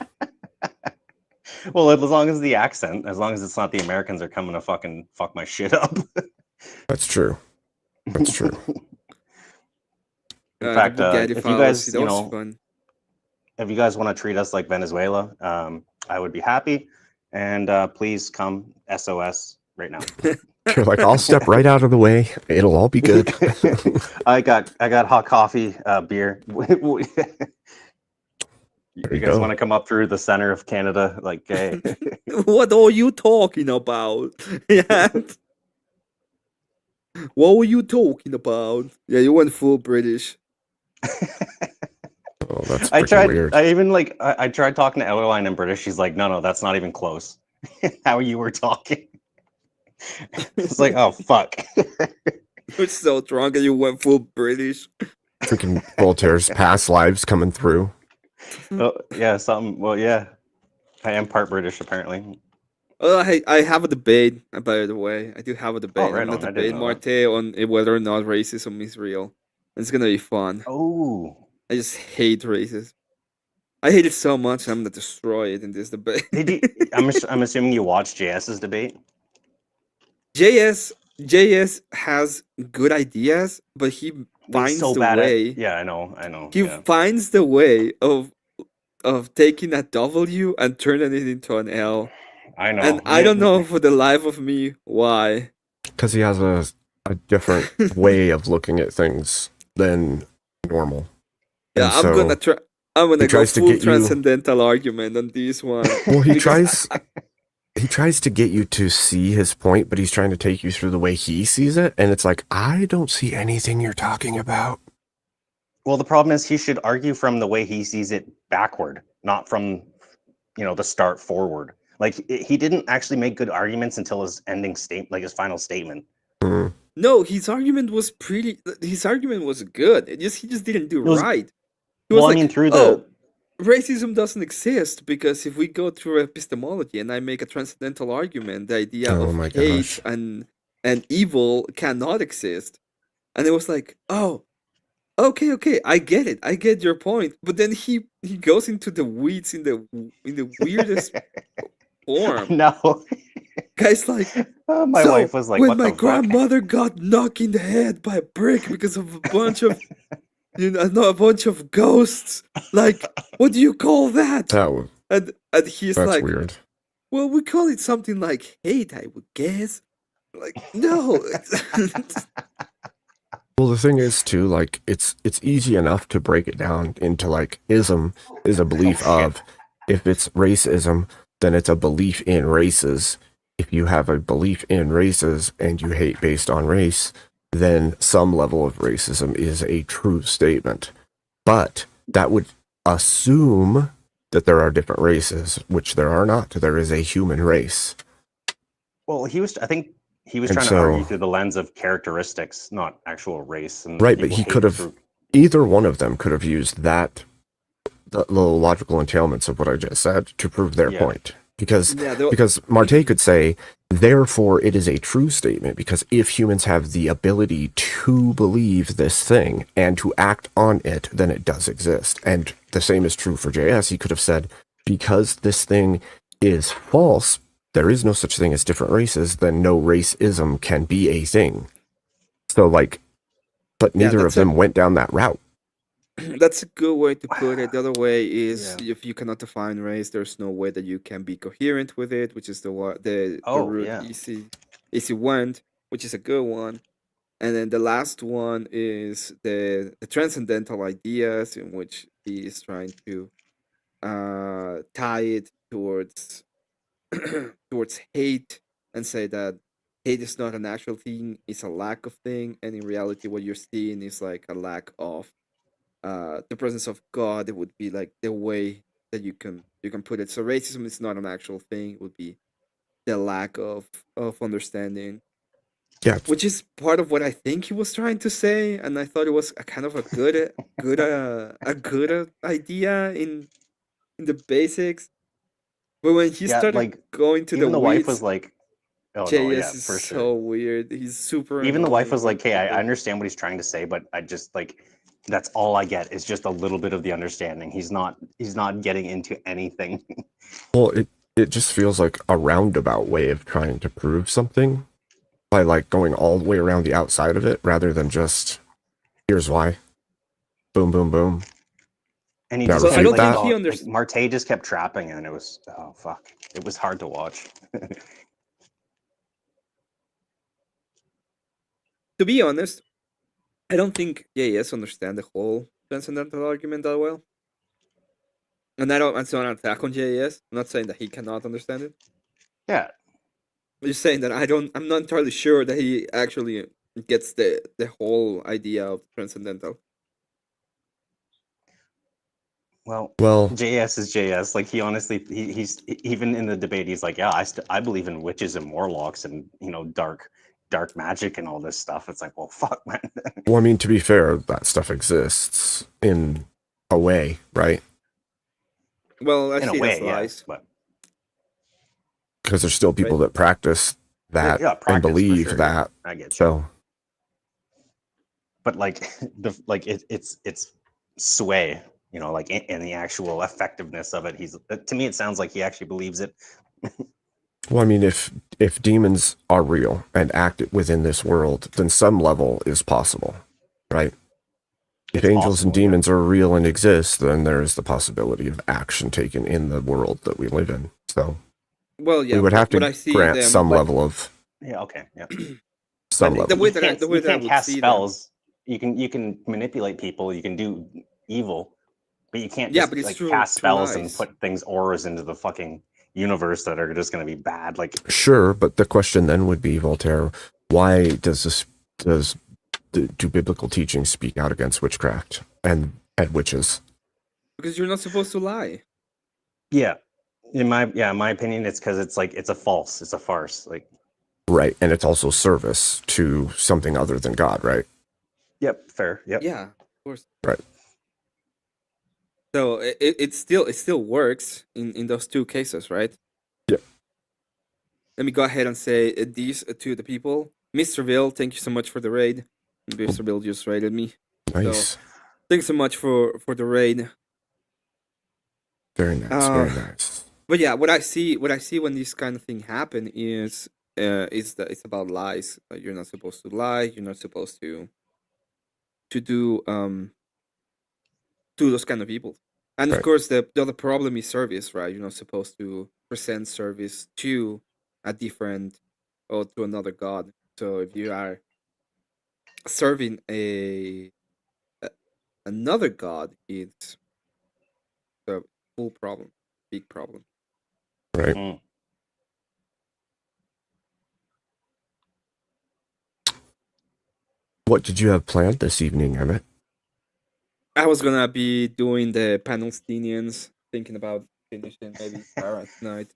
Well, as long as the accent, as long as it's not the Americans are coming to fucking fuck my shit up. That's true. That's true. In the fact, Bugatti if you fallacy. guys, That was fun. if you guys want to treat us like Venezuela, I would be happy. And please come SOS right now. You're like, I'll step right out of the way. It'll all be good. I got hot coffee, beer. You you guys go. want to come up through the center of Canada? Like, hey. What are you talking about? Yeah. What were you talking about? Yeah, you went full British. Oh, that's I freaking tried. weird. I even like. I tried talking to Ellerline in British. She's like, no, that's not even close. How you were talking. It's like, oh fuck. You're so drunk and you went full British. Freaking Voltaire's past lives coming through. Oh, yeah, something. Well, yeah, I am part British apparently. I have a debate, by the way. I do have a debate. right I'm gonna on, I didn't debate know that. Marte on whether or not racism is real. It's gonna be fun. Oh, I just hate racism. I hate it so much I'm gonna destroy it in this debate. did you? I'm assuming you watched JS's debate. JS has good ideas, but he But he's finds so the bad at. way. Yeah, I know. He Yeah, finds the way of taking a W and turning it into an L. I know. And I don't know for the life of me why. Because he has a different way of looking at things than normal. Yeah, And I'm so gonna try. I'm gonna he go tries to full get you- transcendental argument on this one. Well, he because tries to get you to see his point, but he's trying to take you through the way he sees it, and it's like, I don't see anything you're talking about. Well, the problem is he should argue from the way he sees it backward, not from, the start forward. Like he didn't actually make good arguments until his ending state, like his final statement. Mm. No, his argument was pretty. His argument was good. He just didn't do was- right. He was Well, I like, mean, through oh, the racism doesn't exist because if we go through epistemology and I make a transcendental argument, the idea Oh of my hate gosh. and evil cannot exist. And it was like, oh, okay, I get it, I get your point. But then he goes into the weeds in the weirdest form. No. Guy's like, My so wife was like, when "What my the fuck?" grandmother got knocked in the head by a brick because of a bunch of a bunch of ghosts, like, what do you call that? That And he's that's like, weird. well, we call it something like hate, I would guess. Like, no. Well, the thing is too, like it's easy enough to break it down into like ism is a belief Oh, shit. of, if it's racism, then it's a belief in races. If you have a belief in races and you hate based on race, then some level of racism is a true statement. But that would assume that there are different races, which there are not. There is a human race. Well, I think he was And trying to argue so, through the lens of characteristics, not actual race. And right, but people he hate could have, through. either one of them could have used that, the logical entailments of what I just said, to prove their Yeah. point. Because Yeah, Marte could say, therefore it is a true statement, because if humans have the ability to believe this thing and to act on it, then it does exist. And the same is true for JS. He could have said, because this thing is false, there is no such thing as different races, then no racism can be a thing. So, like, but Yeah, neither of them went down that route. that's a good way to put it. The other way is, Yeah. if you cannot define race, there's no way that you can be coherent with it, which is the Oh, route yeah. easy went, which is a good one. And then the last one is the transcendental ideas, in which he is trying to tie it towards towards hate, and say that hate is not an actual thing, it's a lack of thing, and in reality what you're seeing is like a lack of the presence of God. It would be like the way that you can put it. So racism is not an actual thing, it would be the lack of understanding, Yeah, which is part of what I think he was trying to say, and I thought it was a kind of a good idea in the basics. But when he Yeah, started like going to the even the wife was weeds, like, "Oh no, JS yeah, is for sure." so weird. He's super Even the wife annoying was when like, "Hey, he I does. understand what he's trying to say, but I just like that's all I get is just a little bit of the understanding. He's not getting into anything." well, it just feels like a roundabout way of trying to prove something by like going all the way around the outside of it rather than just, here's why. Boom, boom, boom. And he Now just Well, I kept refute don't like, think that. he oh, like understands. Marte just kept trapping, and it was fuck. It was hard to watch. To be honest, I don't think JS understand the whole transcendental argument that well. And I don't. I'm not an attack on JS. I'm not saying that he cannot understand it. Yeah. I'm just saying that I don't. I'm not entirely sure that he actually gets the whole idea of transcendental. Well, Well, JS is JS. Like he honestly, he's even in the debate, he's like, yeah, I believe in witches and warlocks and dark magic and all this stuff. It's like, well, fuck, man. I mean, to be fair, that stuff exists in a way, right? Well, I In a see it as way, yes, lies, but Because there's still right? people that practice that yeah, and practice for believe sure. that. Yeah, I get you. So, But like it's sway, like in the actual effectiveness of it. To me, it sounds like he actually believes it. well, I mean, if demons are real and act within this world, then some level is possible, right? If It's angels and possible, yeah. demons are real and exist, then there is the possibility of action taken in the world that we live in. So Well, yeah, we would have but to I see grant them. some But level of Yeah, okay, yeah. some the level. way that the way You that I can't would cast see them. spells. You can manipulate people. You can do evil, but you can't Yeah, just but it's like true cast through spells and lies. put things auras into the fucking universe that are just going to be bad. Like, Sure, but the question then would be, Voltaire, why do biblical teachings speak out against witchcraft and witches? Because you're not supposed to lie. yeah, in my opinion, it's because it's a farce. Like, Right, and it's also service to something other than God, right? yep, fair, yep. Yeah, of course. Right. So it still works in those two cases, right? Yeah. Let me go ahead and say these to the people. Mr. Bill, thank you so much for the raid. Mr. Bill just raided me. Nice. Thanks so much for the raid. Very nice. Very nice. But yeah, what I see when this kind of thing happen is that it's about lies. Like, you're not supposed to lie. You're not supposed to do to those kind of people. And of Right. course, the other problem is service, right? You're not supposed to present service to a different or to another god. So if you are serving a another god, it's a full problem, big problem. Right. Mm. What did you have planned this evening, Emmett? I was gonna be doing the Palestinians, thinking about finishing maybe Sarah tonight.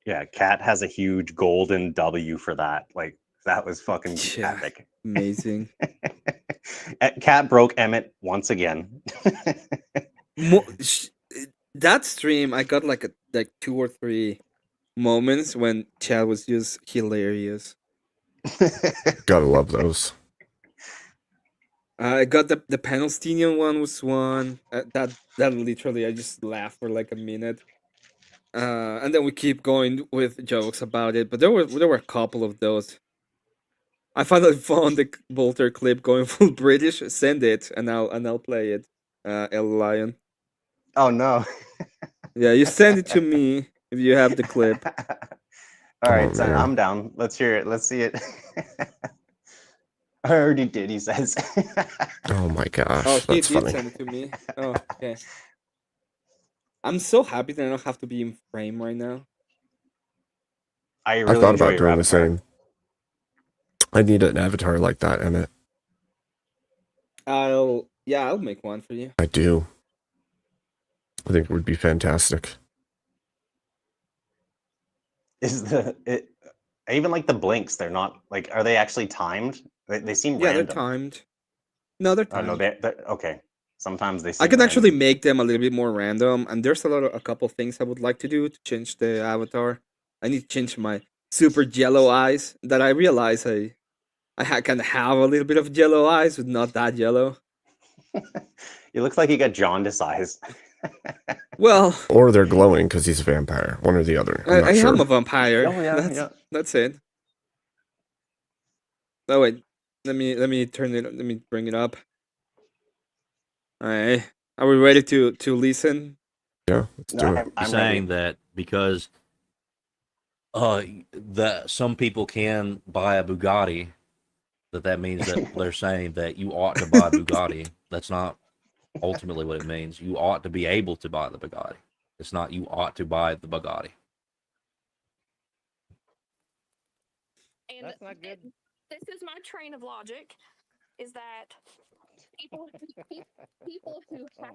Yeah, Cat has a huge golden W for that. Like that was fucking Yeah, epic. amazing. Cat broke Emmett once again. That stream, I got like 2 or 3 moments when Chad was just hilarious. Gotta love those. I got the Palestinian one was one that literally I just laughed for like a minute, and then we keep going with jokes about it. But there were a couple of those. I finally found the Bolter clip going full British. Send it, and I'll play it. El Lion. Oh no. Yeah, you send it to me if you have the clip. All right, Oh, son, man. I'm down. Let's hear it. Let's see it. I already did, he says. Oh my gosh. Oh, he That's did funny. send it to me. Oh, okay. I'm so happy that I don't have to be in frame right now. I I really thought enjoy about your doing the avatar. same. I need an avatar like that, Emmett. I'll make one for you. I do. I think it would be fantastic. Is I even like the blinks? They're not like. Are they actually timed? They seem Yeah, random. they're timed. No, they're Oh timed. no, they're okay. Sometimes they seem I can random. actually make them a little bit more random, and there's a couple things I would like to do to change the avatar. I need to change my super yellow eyes that I realize can have a little bit of yellow eyes, but not that yellow. It looks like he got jaundice eyes. Well, Or they're glowing because he's a vampire. One or the other. I'm not I sure. am a vampire. Oh, yeah. That's it. Oh wait, let me turn it. Let me bring it up. All right, are we ready to listen? Yeah, let's do it. I'm saying ready. that because that some people can buy a Bugatti, that means that they're saying that you ought to buy a Bugatti. That's not ultimately what it means. You ought to be able to buy the Bugatti. It's not you ought to buy the Bugatti. And That's not good. this is my train of logic: is that people who have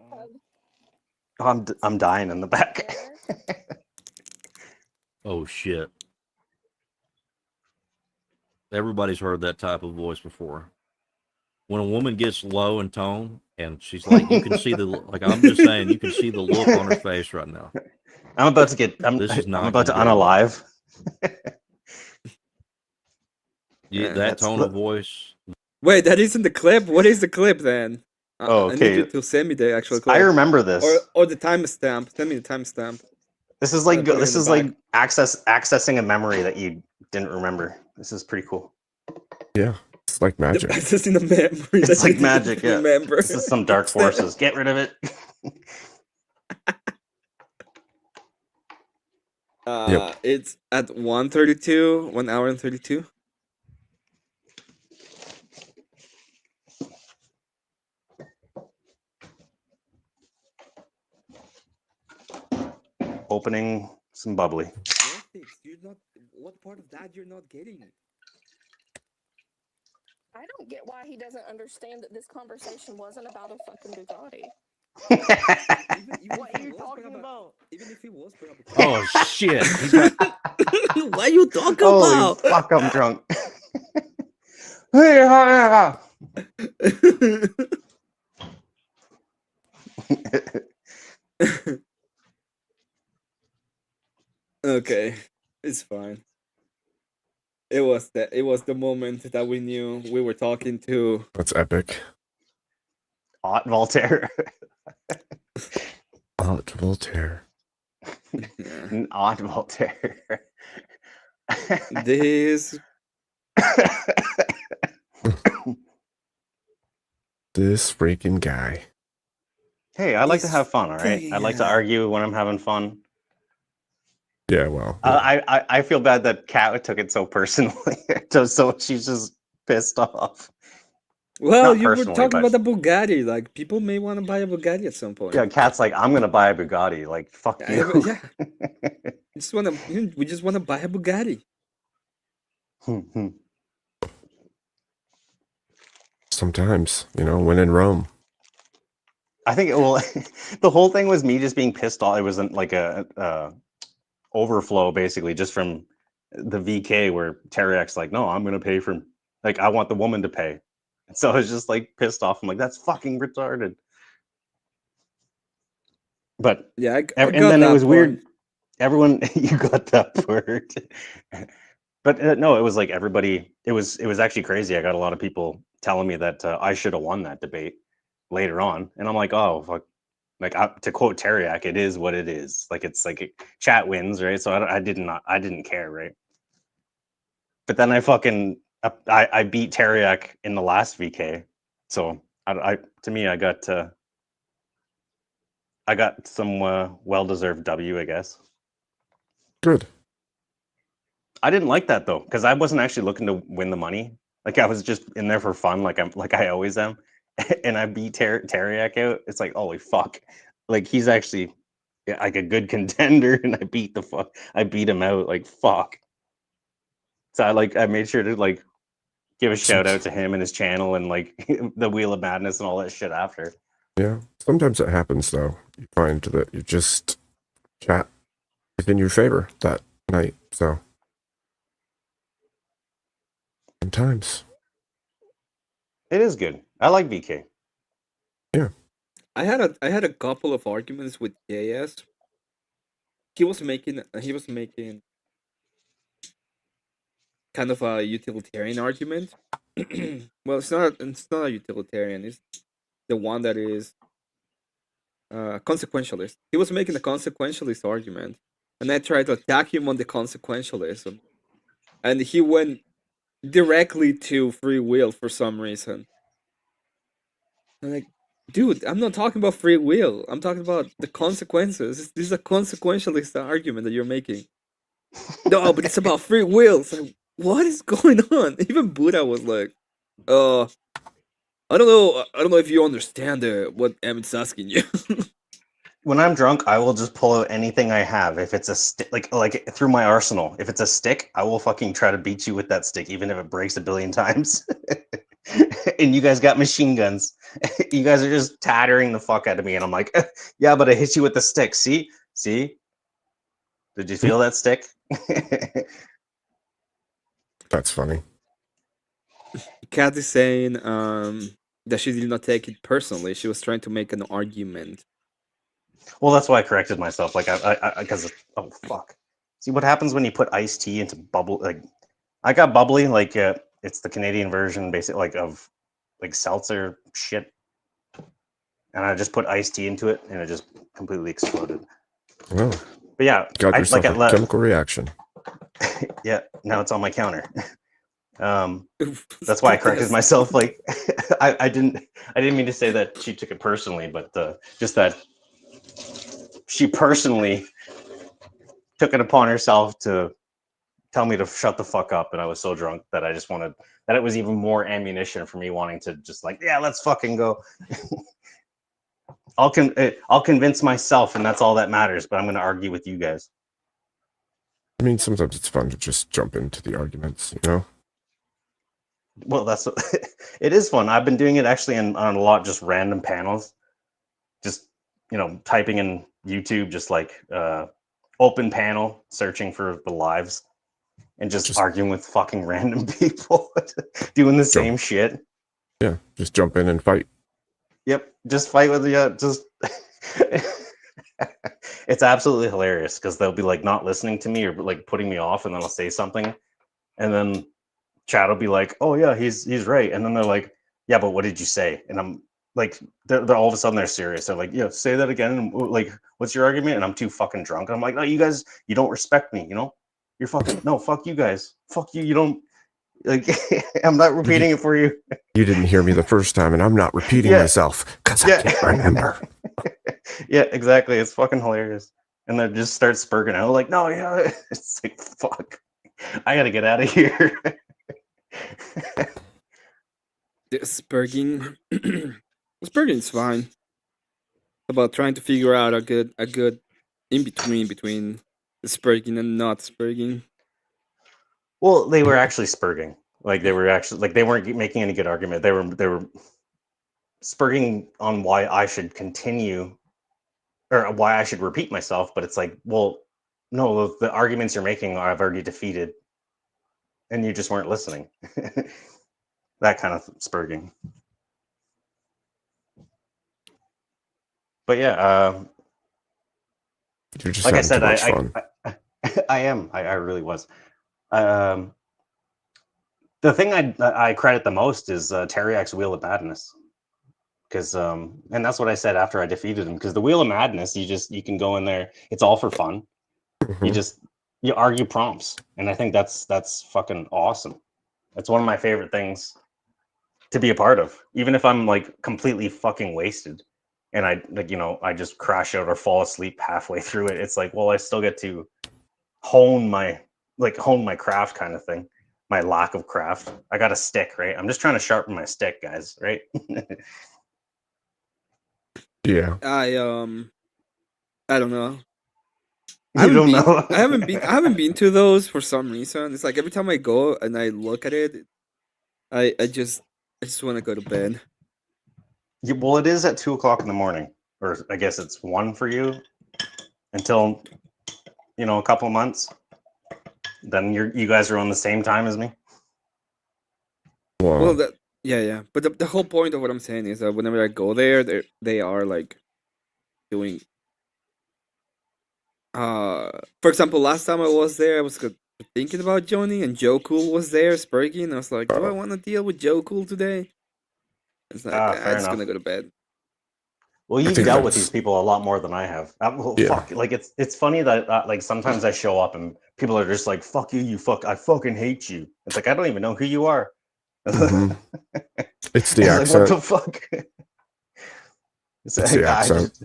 Oh, I'm dying in the back. Oh shit. Everybody's heard that type of voice before. When a woman gets low in tone and she's like, you can see I'm just saying, you can see the look on her face right now. I'm about to get. This is not I'm about to gonna go well. unalive. Yeah, That that's tone of voice. Wait, that isn't the clip. What is the clip then? Oh, I need you okay. to send me the actual clip. I remember this. Or the timestamp. Send me the timestamp. This is like I put it in the like back. accessing a memory that you didn't remember. This is pretty cool. Yeah, it's like magic. It's just in the memory. It's that like you magic. didn't Yeah. remember. This is some dark forces. Get rid of it. It's at 1:32, 1 hour and 32. Opening some bubbly. What part of that you're not getting? I don't get why he doesn't understand that this conversation wasn't about a fucking Bugatti. What are you talking about? Even if it was about Oh shit. what are you talking Holy about? fuck! I'm drunk. Okay, it's fine. It was the moment that we knew we were talking to. That's epic. Ot Voltaire. Art Voltaire. Yeah. Ot Voltaire. This This freaking guy. Hey, I like to This have fun, all right? I like to yeah. argue when I'm having fun. Yeah, well. Yeah. I feel bad that Kat took it so personally. So she's just pissed off. Well, Not you were personally, talking but about the Bugatti. Like people may want to buy a Bugatti at some point. yeah, Kat's like, I'm gonna buy a Bugatti. Like, fuck you. Yeah. We just want to buy a Bugatti. Sometimes, when in Rome. I think well, the whole thing was me just being pissed off. It wasn't like a overflow, basically, just from the VK where Teriak's like, no, I'm gonna pay for. Like, I want the woman to pay. So I was just like pissed off. I'm like, that's fucking retarded. But Yeah, I and got then it that was part. weird. Everyone, you got that part. But no, it was like everybody. It was actually crazy. I got a lot of people telling me that I should have won that debate later on, and I'm like, oh fuck. Like to quote Teriak, it is what it is. Like it's like chat wins, right? So I didn't care, right? But then I beat Teriak in the last VK, so to me I got some well-deserved W, I guess. Good. I didn't like that though, because I wasn't actually looking to win the money. Like I was just in there for fun, like I always am. And I beat Teriak out. It's like, holy fuck! Like he's actually like a good contender, and I beat him out. Like fuck. So I made sure to like give a shout out to him and his channel and like the Wheel of Madness and all that shit after. Yeah. Sometimes it happens, though. You find that you just chat is in your favor that night. So sometimes. Mm-hmm. It is good. I like VK. I had a couple of arguments with JS. He was making kind of a utilitarian argument. Well, it's not a utilitarian. It's the one that is consequentialist. He was making a consequentialist argument, and I tried to attack him on the consequentialism, and he went directly to free will for some reason. I'm like, dude, I'm not talking about free will. I'm talking about the consequences. This is a consequentialist argument that you're making. No, but it's about free will. It's like, what is going on? Even Buddha was like, I don't know. I don't know if you understand what Emmett's asking you. When I'm drunk, I will just pull out anything I have. If it's a stick, like through my arsenal. If it's a stick, I will fucking try to beat you with that stick, even if it breaks a billion times. And you guys got machine guns. You guys are just tattering the fuck out of me, and I'm like, yeah, but I hit you with the stick. See, did you feel that stick? That's funny. Kat is saying that she did not take it personally. She was trying to make an argument. Well, that's why I corrected myself. Like because oh fuck. See what happens when you put iced tea into bubble? Like I got bubbly. Like it's the Canadian version, basically, like of like seltzer shit. And I just put iced tea into it, and it just completely exploded. Well, But yeah, got yourself I a chemical reaction. Yeah, now it's on my counter. That's why I corrected myself. Like I didn't mean to say that she took it personally, but just that she personally took it upon herself to tell me to shut the fuck up, and I was so drunk that I just wanted that it was even more ammunition for me wanting to just like, yeah, let's fucking go. I'll convince myself, and that's all that matters. But I'm going to argue with you guys. I mean, sometimes it's fun to just jump into the arguments. Well, it is fun. I've been doing it actually on a lot, just random panels, just typing in YouTube, just like open panel, searching for the lives, and just arguing with fucking random people, doing the same shit. Yeah, just jump in and fight. Yep, just fight with the just. it's absolutely hilarious because they'll be like not listening to me or like putting me off, and then I'll say something, and then Chad will be like, "Oh yeah, he's right," and then they're like, "Yeah, but what did you say?" And I'm like, they're all of a sudden they're serious. They're like, "Yeah, say that again." And like, what's your argument? And I'm too fucking drunk. I'm like, "No, you guys, you don't respect me. You know, you're fucking no, fuck you guys, fuck you. You don't like. I'm not repeating it for you. You didn't hear me the first time, and I'm not repeating Yeah. myself because I Yeah. can't remember. Yeah, exactly. It's fucking hilarious. And then just start spurging out like, no, yeah. It's like, fuck. I gotta get out of here. The spurging. Spurging's fine. It's about trying to figure out a good in between the spurging and not spurging. Well, they were actually spurging. Like they were actually like they weren't making any good argument. They were spurging on why I should continue or why I should repeat myself. But it's like, well, no, the arguments you're making I've already defeated, and you just weren't listening. That kind of spurging. But yeah, You're just like I having said, too much fun. I am. I really was. The thing I credit the most is Teriak's Wheel of Madness, because and that's what I said after I defeated him. Because the Wheel of Madness, you can go in there. It's all for fun. Mhm. You argue prompts, and I think that's fucking awesome. It's one of my favorite things to be a part of, even if I'm like completely fucking wasted. And I like I just crash out or fall asleep halfway through it. It's like, well, I still get to hone my craft kind of thing. My lack of craft. I got a stick, right? I'm just trying to sharpen my stick, guys, right? Yeah. I don't know. You don't know. I haven't been to those for some reason. It's like every time I go and I look at it, I just want to go to bed. Well, it is at 2 o'clock in the morning, or I guess it's 1 for you until a couple of months. Then you guys are on the same time as me. Well, Well, yeah. But the whole point of what I'm saying is that whenever I go there, they are like doing. For example, last time I was there, I was thinking about joining, and Joe Cool was there, Spurgy, and I was like, do I want to deal with Joe Cool today? It's like, I'm Fair just enough. gonna go to bed. Well, I you've think dealt with these that's people a lot more than I have. Well, yeah. fuck, like it's funny that like sometimes I show up and people are just like, "Fuck you, I fucking hate you." It's like I don't even know who you are. Mhm. It's the It's like, what accent. the fuck? It's It's the like, accent.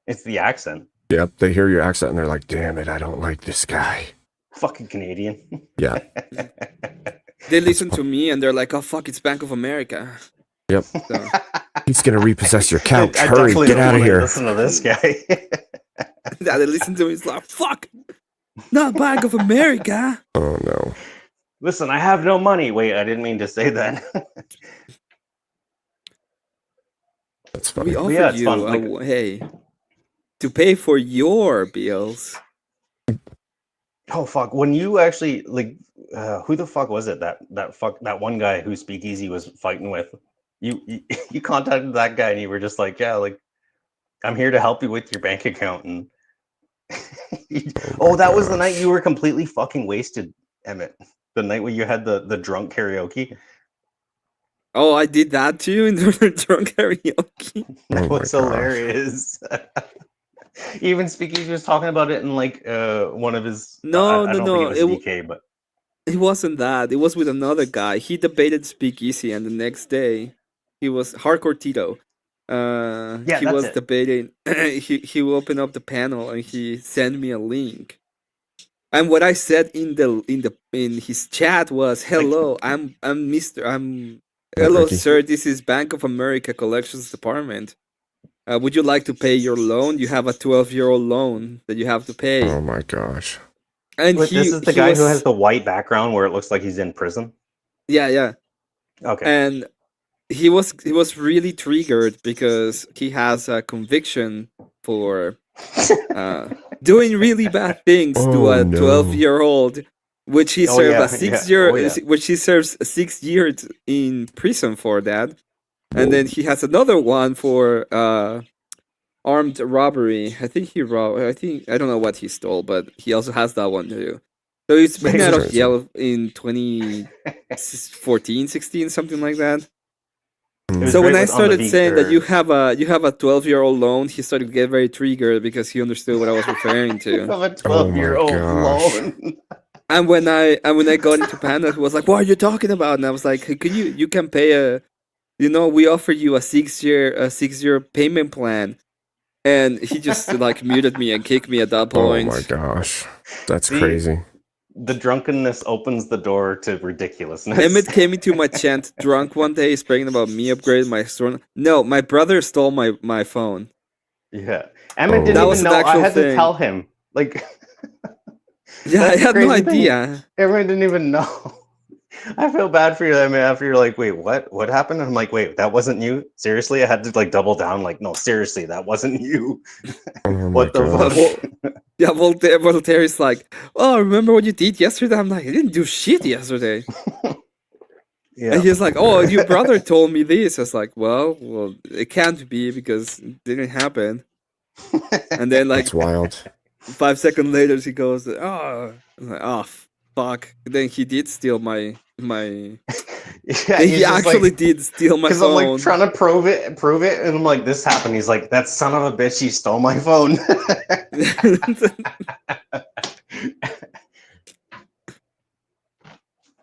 it's the accent. Yep. They hear your accent and they're like, "Damn it, I don't like this guy." Fucking Canadian. Yeah. They listen to me and they're like, "Oh fuck, it's Bank of America." Yep. So He's gonna repossess your couch. I Hurry, definitely get don't out of want to here. listen to this guy. yeah, they listen to me. It's like, "Fuck, not Bank of America." Oh no. Listen, I have no money. Wait, I didn't mean to say that. That's We funny. offer Yeah, it's you fun. a Like, way to pay for your bills. oh fuck! When you actually like, who the fuck was it? That one guy who Speakeasy was fighting with. You you contacted that guy and you were just like, yeah, like I'm here to help you with your bank account. And Oh my that was the night gosh. you were completely fucking wasted, Emmett. The night where you had the drunk karaoke. Oh, I did that too in the drunk karaoke. That Oh my was gosh. hilarious. Even Speakeasy was talking about it in like one of his. No, I no, don't think it no. was VK, but It wasn't that. It was with another guy. He debated Speakeasy, and the next day, he was Hardcore Tito. yeah, He that's was it. debating. He opened up the panel and he sent me a link. And what I said in his chat was, Like, "Hello, I'm Mister. I'm Yeah, hello, Ricky. sir. This is Bank of America Collections Department. Would you like to pay your loan? You have a 12-year-old loan that you have to pay." Oh my gosh. And wait, this is the he guy who has was the white background where it looks like he's in prison. yeah. Okay. And he was really triggered because he has a conviction for uh, doing really bad things to Oh a no. 12-year-old, which he Oh served a yeah, six yeah. year Oh yeah. which he serves 6 years in prison for that. And Whoa. then he has another one for armed robbery. I think he robbed. I don't know what he stole, but he also has that one too. So it's been out of Crazy. jail in 2014, 16, something like that. It was So when great I with on the started saying that you or- have a 12-year-old loan, he started to get very triggered because he understood what I was referring to. of a Oh my 12-year-old gosh. loan. And when I got into panic, he was like, "What are you talking about?" And I was like, hey, "Can you can pay a, we offer you a 6-year payment plan." And he just like muted me and kicked me at that Oh my point. gosh. That's See, crazy. the drunkenness opens the door to ridiculousness. Emmett came into my chat drunk one day, speaking about me upgrading my store. No, my brother stole my phone. Yeah, Emmett Oh. didn't That even was an know. I actual had to thing. tell him. Like, Yeah, I that's the had no crazy thing. idea. Everyone didn't even know. I feel bad for you, Emmett. After you're like, wait, what? What happened? And I'm like, wait, that wasn't you. Seriously, I had to like double down. Like, no, seriously, that wasn't you. Oh my What the gosh. fuck? Yeah, Voltaire is like, "Oh, remember what you did yesterday?" I'm like, "I didn't do shit yesterday." Yeah. And he's like, "Oh, your brother told me this." I was like, well, it can't be because it didn't happen." And then like That's wild. 5 seconds later, he goes, "Oh," I'm like, "Oh, fuck!" Then he did steal my. Yeah, Then he's he just actually like, did steal my because I'm like phone. trying to prove it, and I'm like, this happened. He's like, that son of a bitch, he stole my phone.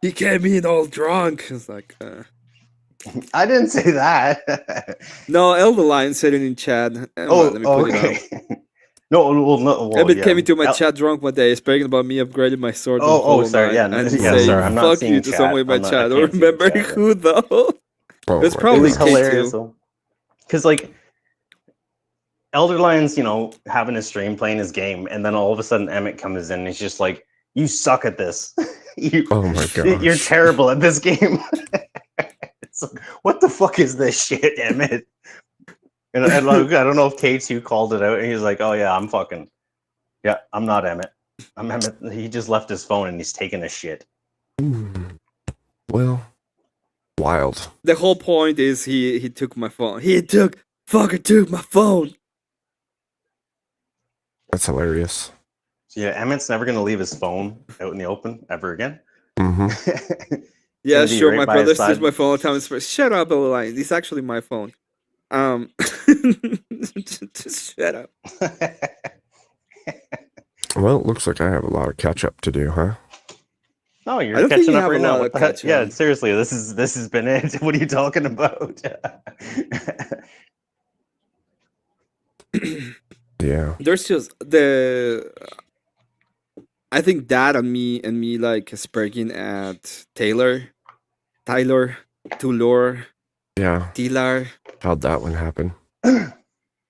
He came in all drunk. It's like, I didn't say that. no, Elder Lion said it in chat. Well, let me put it okay. up. No, well, no, well, Emmett yeah. came into my chat drunk one day, speaking about me upgrading my sword on Oh, Hollow sorry, Knight yeah, and yeah, saying sorry, I'm not "fuck seeing you" to someone chat. in my chat. I I don't can't see the remember chat, who though. Oh It's my It probably was gosh. hilarious K2. though, because like Elder Lion's, having his stream playing his game, and then all of a sudden Emmett comes in and he's just like, "You suck at this. Oh my You're gosh. terrible at this game." It's like, what the fuck is this shit, Emmett? And like, I don't know if K2 called it out, and he's like, "Oh yeah, I'm not Emmett. I'm Emmett. He just left his phone and he's taking a shit." Well, wild. The whole point is he took my phone. He took my phone. That's hilarious. So yeah, Emmett's never gonna leave his phone out in the open ever again. Mm-hmm. Yeah, Gonna be sure. right My by his brother steals side. my phone all the time. It's, shut up, Elder Lion. It's actually my phone. Just shut up. Well, it looks like I have a lot of catch up to do, huh? No, I you're don't think catching you up have right a now. lot What of the heck? catch Yeah, up. seriously, this has been it. What are you talking about? Yeah. There's just I think Dad and me like sparking at Tyler, Tulor, Yeah. Tilar. How'd that one happen?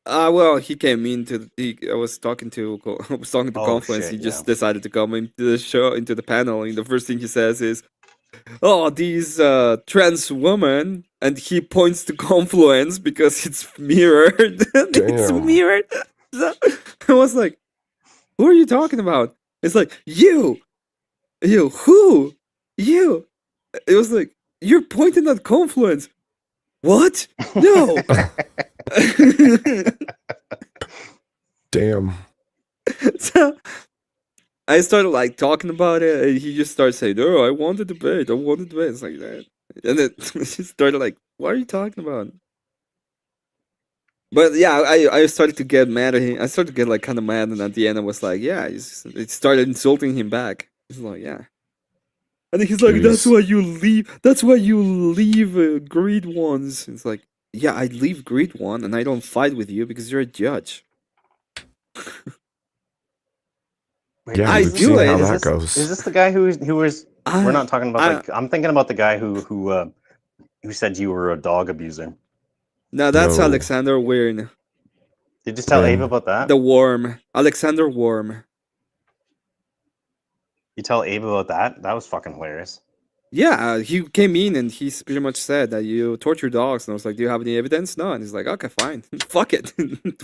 Well, he came into. I was talking to I was talking to Oh, Confluence. shit, He just yeah. decided to come into the show, into the panel, and the first thing he says is, "Oh, these trans woman," and he points to Confluence because it's mirrored. It's Damn. mirrored. So, I was like, "Who are you talking about?" It's like you who you. It was like you're pointing at Confluence. What? No. Damn. So I started like talking about it, and he just started saying, "Oh, I want to debate. I want to debate." It's like that, and then he started like, "What are you talking about?" But yeah, I started to get mad at him. I started to get like kind of mad, and at the end, I was like, "Yeah." It started insulting him back. He's like, "Yeah," and then he's like, "That's Jeez. why you leave. That's why you leave Greed ones." It's like, "Yeah, I leave Greed one, and I don't fight with you because you're a judge." Wait, Yeah, I we've do seen it. how is that this goes. is this the guy who was? We're I, not talking about I, I'm thinking about the guy who said you were a dog abuser. no, that's No. Alexander Weirn. Did you just tell Abe When? about that? The Worm. Alexander Worm. You tell Abe about that? That was fucking hilarious. Yeah, he came in and he's pretty much said that you torture dogs. And I was like, "Do you have any evidence?" No. And he's like, "Okay, fine. Fuck it.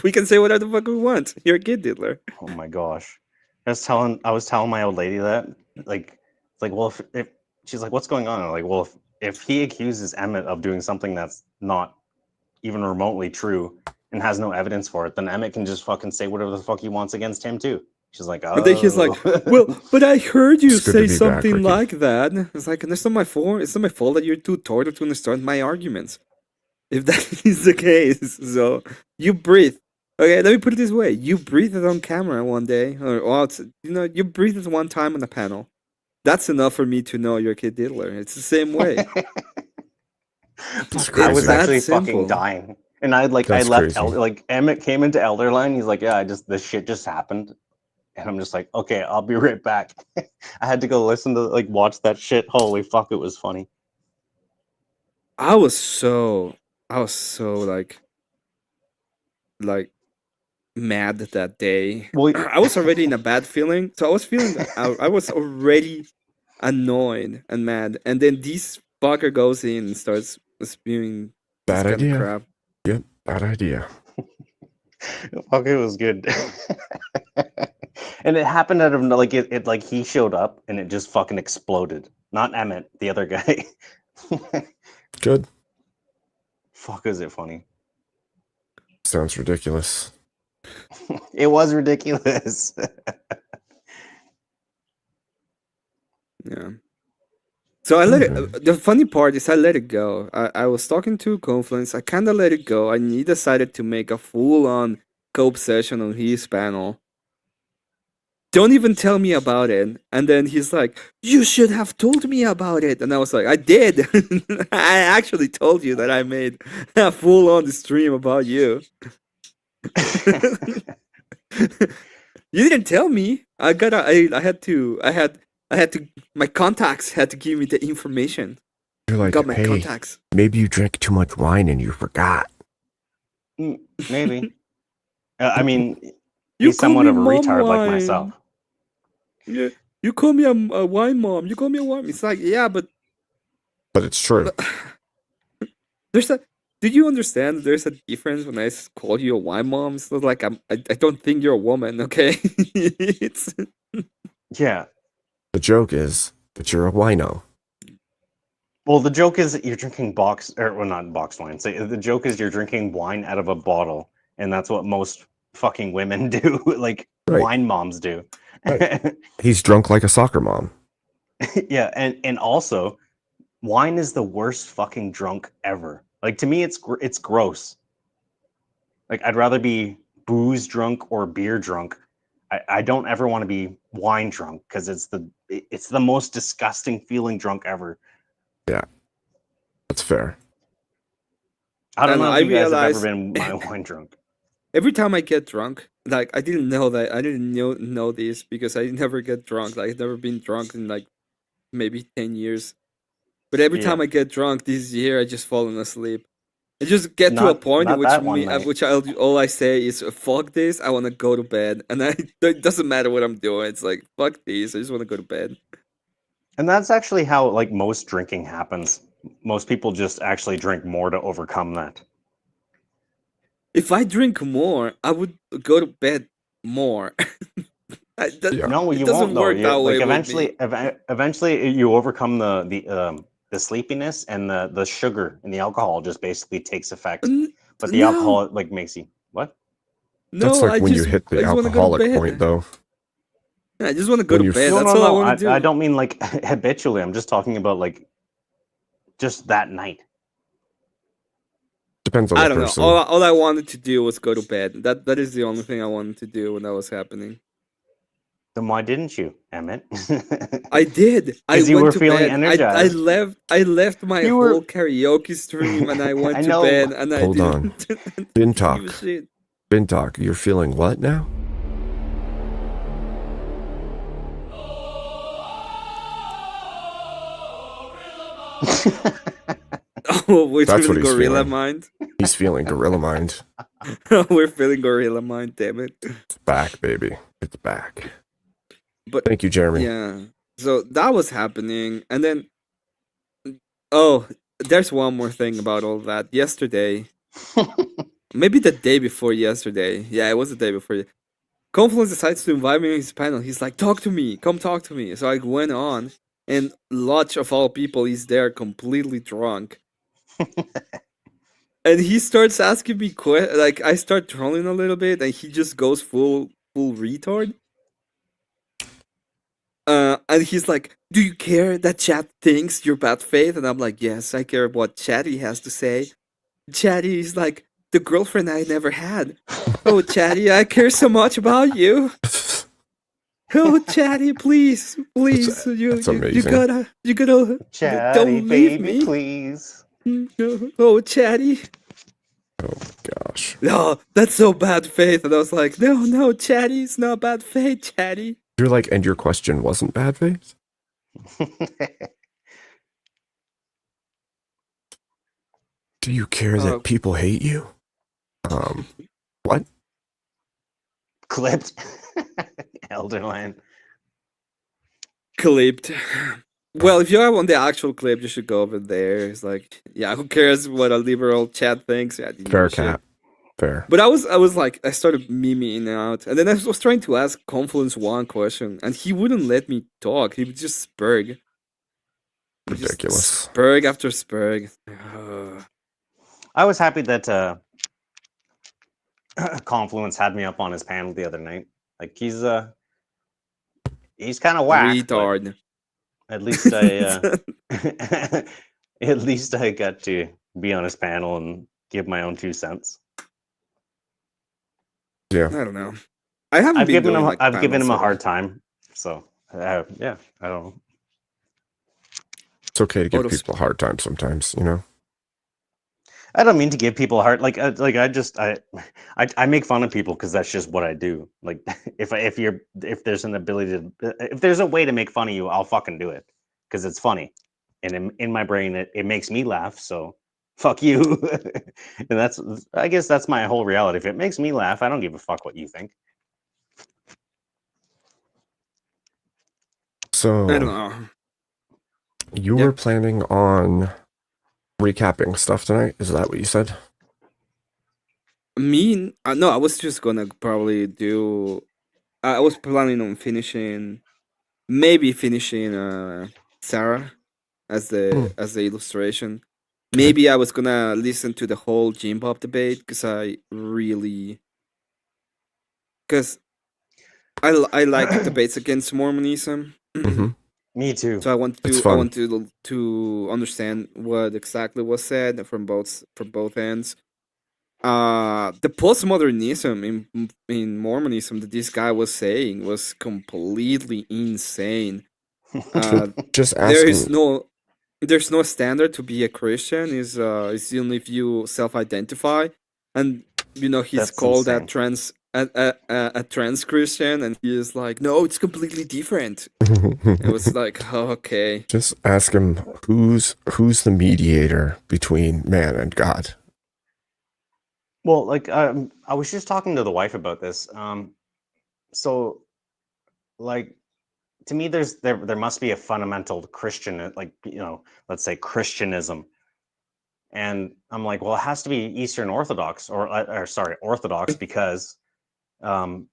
We can say whatever the fuck we want. You're a kid diddler." Oh my gosh. I was telling my old lady that. Like, it's like, well, if she's like, what's going on? I'm like, well, if he accuses Emmett of doing something that's not even remotely true, and has no evidence for it, then Emmett can just fucking say whatever the fuck he wants against him too. She's like, oh. And then he's like, "Well, but I heard you It's good to say be back, something Ricky. like that." It's like, and it's not my fault. It's not my fault that you're too tortured to understand my arguments. If that is the case, so you breathe. Okay, let me put it this way: you breathed on camera one day, or well, you breathed one time on the panel. That's enough for me to know you're a kid diddler. It's the same way. It's I was crazy. that actually simple. fucking dying. And I That's left crazy. like Emmett came into Elderline. He's like, yeah, this shit just happened. And I'm just like, okay, I'll be right back. I had to go listen to watch that shit. Holy fuck, it was funny. I was so like mad that day. Well, I was already in a bad feeling, so I was feeling I was already annoyed and mad, and then this fucker goes in and starts spewing this Bad kind of idea. crap. Yep, bad idea. fuck, it was good. And it happened out of like it like he showed up and it just fucking exploded. Not Emmett, the other guy. Good. Fuck, is it funny? Sounds ridiculous. It was ridiculous. Yeah. So I let it. Mhm. The funny part is I let it go. I was talking to Confluence. I kind of let it go, and he decided to make a full-on cope session on his panel. Don't even tell me about it. And then he's like, "You should have told me about it." And I was like, "I did. I actually told you that I made a full-on stream about you." You didn't tell me. I had to. My contacts had to give me the information. You're like, Got my hey, contacts. maybe you drank too much wine and you forgot. Maybe. I mean, You he's call somewhat me of a mom retard like wine. myself. Yeah, you call me a wine mom. You call me a wine. It's like, yeah, but But it's true. there's a. Do you understand? There's a difference when I call you a wine mom. It's not like I don't think you're a woman. Okay, it's Yeah. The joke is that you're a wino. Well, the joke is that you're drinking not box wine. So the joke is you're drinking wine out of a bottle, and that's what most fucking women do, like Right. wine moms do. He's drunk like a soccer mom. Yeah, and also, wine is the worst fucking drunk ever. Like to me, it's gross. Like I'd rather be booze drunk or beer drunk. I don't ever want to be wine drunk because it's the most disgusting feeling drunk ever. That's fair. I don't And know I if you guys have ever realized- been wine drunk. every time I get drunk, like I didn't know this because I never get drunk. Like I've never been drunk in like maybe 10 years. But every Yeah. time I get drunk this year, I just fallen asleep. I just get to a point in Not which that one night. all I say is fuck this. I want to go to bed, and it doesn't matter what I'm doing. It's like fuck this. I just want to go to bed. And that's actually how like most drinking happens. Most people just actually drink more to overcome that. If I drink more, I would go to bed more. Yeah. No, it you doesn't won't though. work that way. Like with me. eventually you overcome the sleepiness, and the sugar and the alcohol just basically takes effect. But the No. alcohol like makes you what? No, That's like I when just, you hit I the just want to go to alcoholic bed. point, though. I just want to go When to you bed. No, That's all I want to do. I don't mean like habitually. I'm just talking about like just that night. Depends on I the don't know. person. All I wanted to do was go to bed. That is the only thing I wanted to do when that was happening. Then why didn't you, Emmett? I did. I 'Cause you went were to feeling bed. energized. I left my You were- whole karaoke stream and I went I to know. bed and I Hold on. didn't Bin give a talk. shit. Bin talk. You're feeling what now? Oh, we're That's what feeling he's Gorilla feeling. Mind. He's feeling gorilla mind. We're feeling Gorilla Mind. Damn it. It's back, baby. It's back. But Thank you, Jeremy. yeah. So that was happening, and then oh, there's one more thing about all that. Yesterday, maybe the day before yesterday. Yeah, it was the day before. Confluence decides to invite me on his panel. He's like, "Talk to me. Come talk to me." So I went on, and Lodge of all people is there, completely drunk. and he starts asking me like I start trolling a little bit, and he just goes full retard. And he's like, "Do you care that Chat thinks you're bad faith?" And I'm like, "Yes, I care what Chatty has to say." Chatty is like, "The girlfriend I never had." Oh, Chatty, I care so much about you. Oh, Chatty, please, please, you That's you you amazing. gotta Chatty don't leave baby, me. please. Oh, Chatty. Oh gosh. No, that's so bad faith. And I was like, no, Chatty, it's not bad faith, Chatty. You're like, and your question wasn't bad faith? Do you care Uh, that people hate you? What? Clipped. Elderland. Clipped. Well, if you are on the actual clip, you should go over there. It's like, yeah, who cares what a liberal chat thinks? Yeah, you Fair should. cat. Fair. But I was like, I started memeing out, and then I was trying to ask Confluence one question, and he wouldn't let me talk. He would just spurg. Just Ridiculous. spurg after spurg. Ugh. I was happy that Confluence had me up on his panel the other night. Like he's kind of whack, but Retard. at least I at least I got to be on his panel and give my own 2 cents. Yeah. I don't know. I haven't been doing like I've given panels him a at hard all. time. So yeah, I don't know. It's okay to give Photos. people a hard time sometimes, you know? I don't mean to give people a hard like I make fun of people because that's just what I do. Like if there's an ability to if there's a way to make fun of you, I'll fucking do it because it's funny, and in my brain it makes me laugh. So fuck you, and I guess that's my whole reality. If it makes me laugh, I don't give a fuck what you think. I don't So know. you Yeah. were planning on recapping stuff tonight? Is that what you said? No, I was just gonna probably do. I was planning on maybe finishing Sarah as the illustration. Maybe I was gonna listen to the whole Jim Bob debate because I like debates against Mormonism. Mm-hmm. Me too. So It's I fun. want to understand what exactly was said from both ends. The postmodernism in Mormonism that this guy was saying was completely insane. Uh, Just there ask is him. there's no standard to be a Christian. Is only if you self-identify, and he's That's called insane. a trans Christian, and he is like, no, it's completely different. It was like, oh, okay. Just ask him who's the mediator between man and God. Well, like I was just talking to the wife about this. So like to me there must be a fundamental Christian, like let's say Christianism, and I'm like, well, it has to be Eastern Orthodox or sorry, Orthodox, because it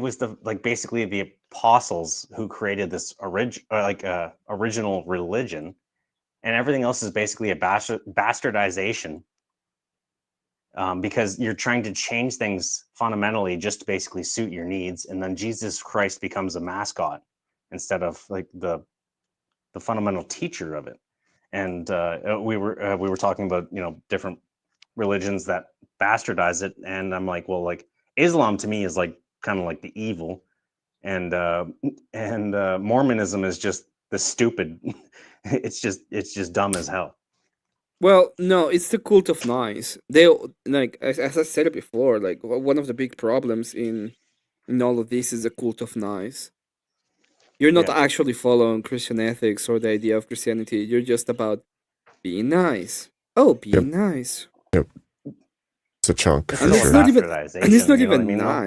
was basically the apostles who created this original religion, and everything else is basically a bastardization, because you're trying to change things fundamentally just to basically suit your needs, and then Jesus Christ becomes a mascot instead of like the fundamental teacher of it. And we were talking about different religions that bastardize it, and I'm like, well, like Islam to me is like kind of like the evil, and Mormonism is just the stupid. It's just dumb as hell. Well, no, it's the cult of nice. They like as I said it before. Like one of the big problems in all of this is the cult of nice. You're not Yeah. actually following Christian ethics or the idea of Christianity. You're just about being nice. Oh, Yep. being nice. Yep. It's a chunk It's for And still it's a sure. not even and it's bastardization, not you know what I even mean, though?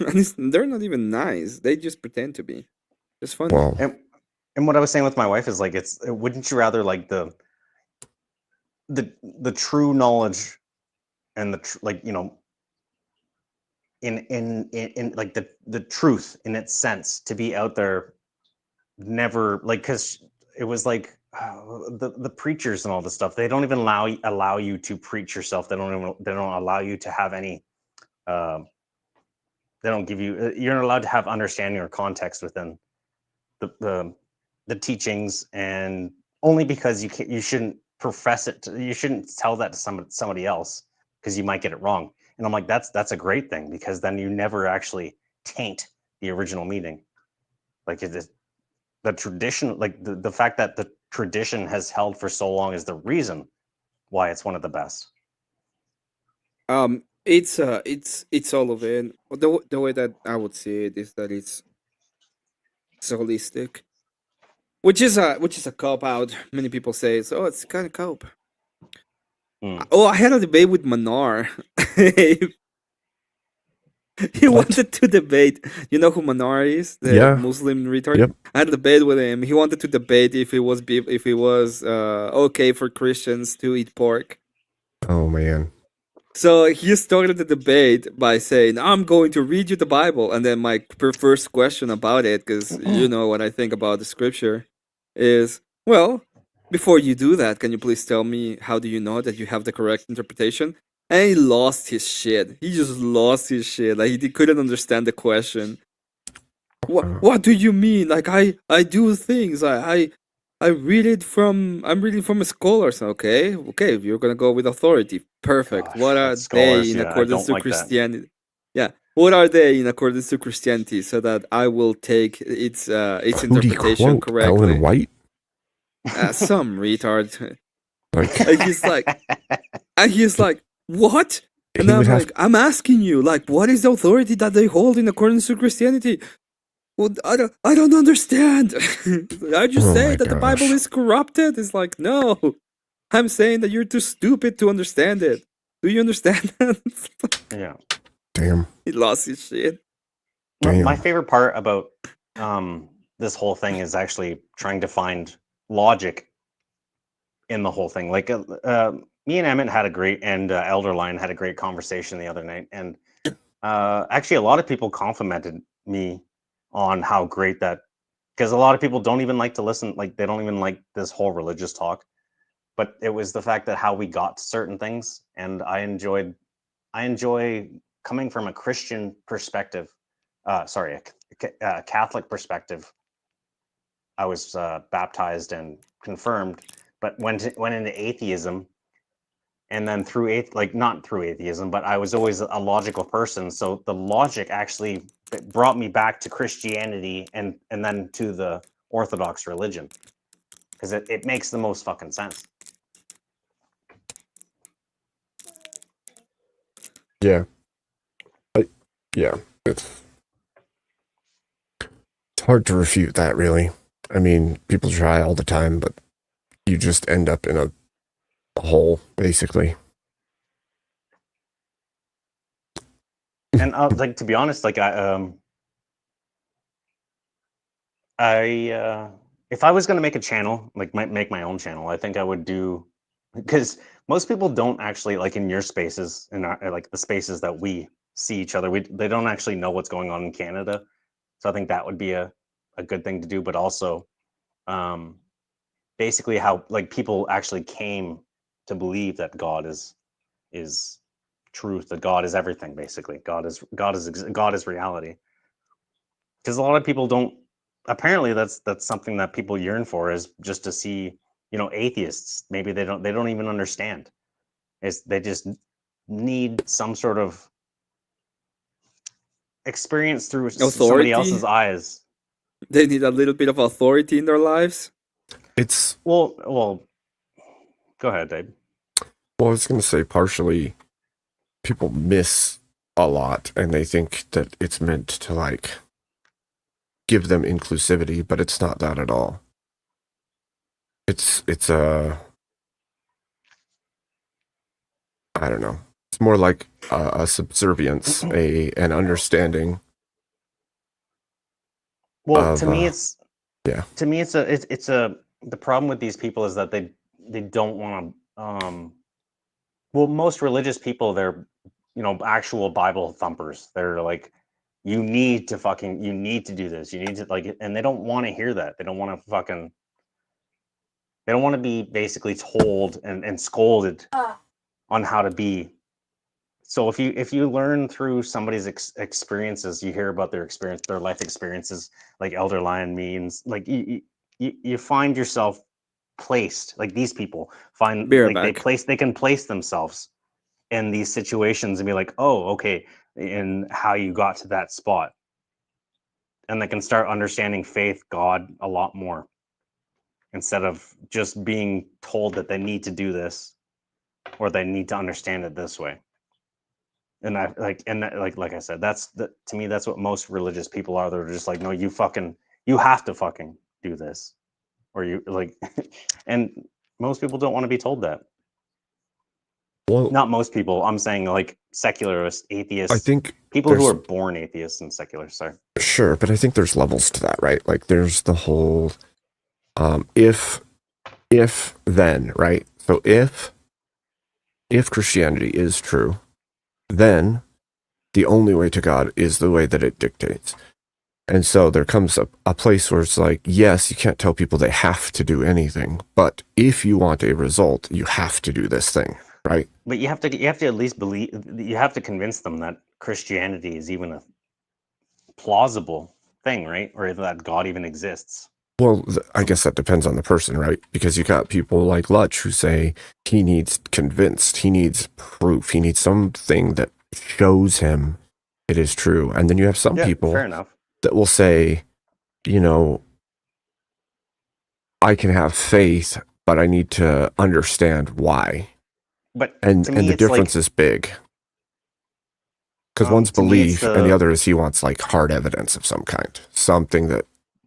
nice. They're not even nice. They just pretend to be. It's funny. Well, And what I was saying with my wife is like, wouldn't you rather like the true knowledge and in like the truth in its sense to be out there, never, like, because it was like the preachers and all this stuff. They don't even allow you to preach yourself. They don't allow you to have any. They don't give you. You're not allowed to have understanding or context within the teachings, and only because you shouldn't profess it. You shouldn't tell that to somebody else because you might get it wrong. And I'm like, that's a great thing, because then you never actually taint the original meaning. Like it is the tradition, like the fact that the tradition has held for so long is the reason why it's one of the best. It's all of it. The way that I would see it is that it's holistic, which is a cop out. Many people say it's it's kind of cop. Mm. Oh, I had a debate with Manar. He What? wanted to debate. You know who Manar is, the Yeah. Muslim retard. Yep. I had a debate with him. He wanted to debate if it was okay for Christians to eat pork. Oh man. So he started the debate by saying, "I'm going to read you the Bible," and then my first question about it, because you know what I think about the scripture, is, well, before you do that, can you please tell me how do you know that you have the correct interpretation? And he lost his shit. He just lost his shit. Like he couldn't understand the question. What do you mean? Like I do things. I'm reading from a scholar. So, okay. If you're gonna go with authority, perfect. Gosh, What are that they scholars, in yeah, I accordance don't to like that. Christianity? Yeah, what are they in accordance to Christianity, so that I will take its Who'd he interpretation quote? Ellen correctly? White? Some retard. Like And he's like, what? And he would I'm have. like, I'm asking you, like, what is the authority that they hold in accordance to Christianity? Well, I don't understand. I just Oh say my that the Bible gosh. is corrupted. It's like, no, I'm saying that you're too stupid to understand it. Do you understand that? Yeah. Damn. He lost his shit. My Damn. favorite part about this whole thing is actually trying to find logic in the whole thing. Like me and Emmett had a great, and Elderline had a great conversation the other night, and actually a lot of people complimented me on how great that, because a lot of people don't even like to listen, like they don't even like this whole religious talk, but it was the fact that how we got to certain things, and I enjoy coming from a Christian perspective, sorry, a Catholic perspective. I was baptized and confirmed, but went into atheism, and then through like not through atheism, but I was always a logical person. So the logic actually brought me back to Christianity, and then to the Orthodox religion, because it makes the most fucking sense. Yeah. Yeah. It's hard to refute that, really. I mean, people try all the time, but you just end up in a hole, basically. And like, to be honest, like I if I was going to make a channel, like make my own channel, I think I would do, because most people don't actually, like in your spaces, in our, like the spaces that we see each other, they don't actually know what's going on in Canada. So I think that would be a good thing to do, but also um basically how like people actually came to believe that God is truth, that God is everything, basically. God is reality. Because a lot of people don't, apparently that's something that people yearn for, is just to see, atheists, maybe they don't even understand, is they just need some sort of experience through somebody Authority. else's eyes. They need a little bit of authority in their lives. It's, Well, go ahead, Dave. well, I was going to say partially people miss a lot and they think that it's meant to like give them inclusivity, but it's not that at all. It's a, I don't know. It's more like a subservience, an understanding Well, of yeah. to me it's a the problem with these people is that they don't want to well, most religious people, they're, actual Bible thumpers. They're like, you need to do this, you need to, like, and they don't want to hear that. They don't want to fucking, They don't want to be basically told and scolded on how to be. So if you learn through somebody's experiences, you hear about their life experiences, like Elder Lion means, like you find yourself placed, like these people find, Be right like back. they can place themselves in these situations and be like, oh, okay, and how you got to that spot. And they can start understanding faith, God, a lot more, instead of just being told that they need to do this or they need to understand it this way. And I like I said, to me, that's what most religious people are. They're just like, no, you have to fucking do this, or you like, and most people don't want to be told that. Well, Not most people. I'm saying like secularists, atheists. I think people who there's- are born atheists and secularists. Sorry. Sure, but I think there's levels to that, right? Like there's the whole if then, right? So if Christianity is true, then the only way to God is the way that it dictates. And so there comes a place where it's like, yes, you can't tell people they have to do anything, but if you want a result, you have to do this thing, right? But you have to at least believe. You have to convince them that Christianity is even a plausible thing, right? Or that God even exists. Well, I guess that depends on the person, right? Because you got people like Lutch who say he needs convinced, he needs proof, he needs something that shows him it is true. And then you have some people fair enough. that will say, you know, I can have faith, but I need to understand why. But And to me, the it's difference like, is big. Because one's to me, it's belief and the other is he wants like hard evidence of some kind, something that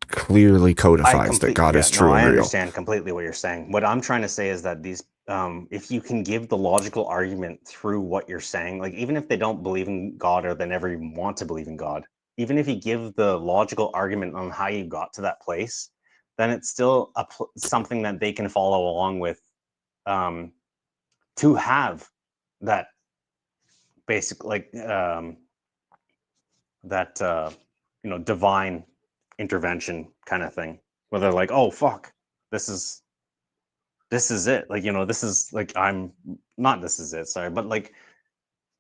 clearly codifies that God is true I and real. understand completely what you're saying. What I'm trying to say is that these, if you can give the logical argument through what you're saying, like even if they don't believe in God or they never even want to believe in God, even if you give the logical argument on how you got to that place, then it's still something that they can follow along with, to have that basic, like that divine intervention kind of thing, where they're like, oh fuck, this is it, like, this is like, I'm not, this is it, sorry, but like,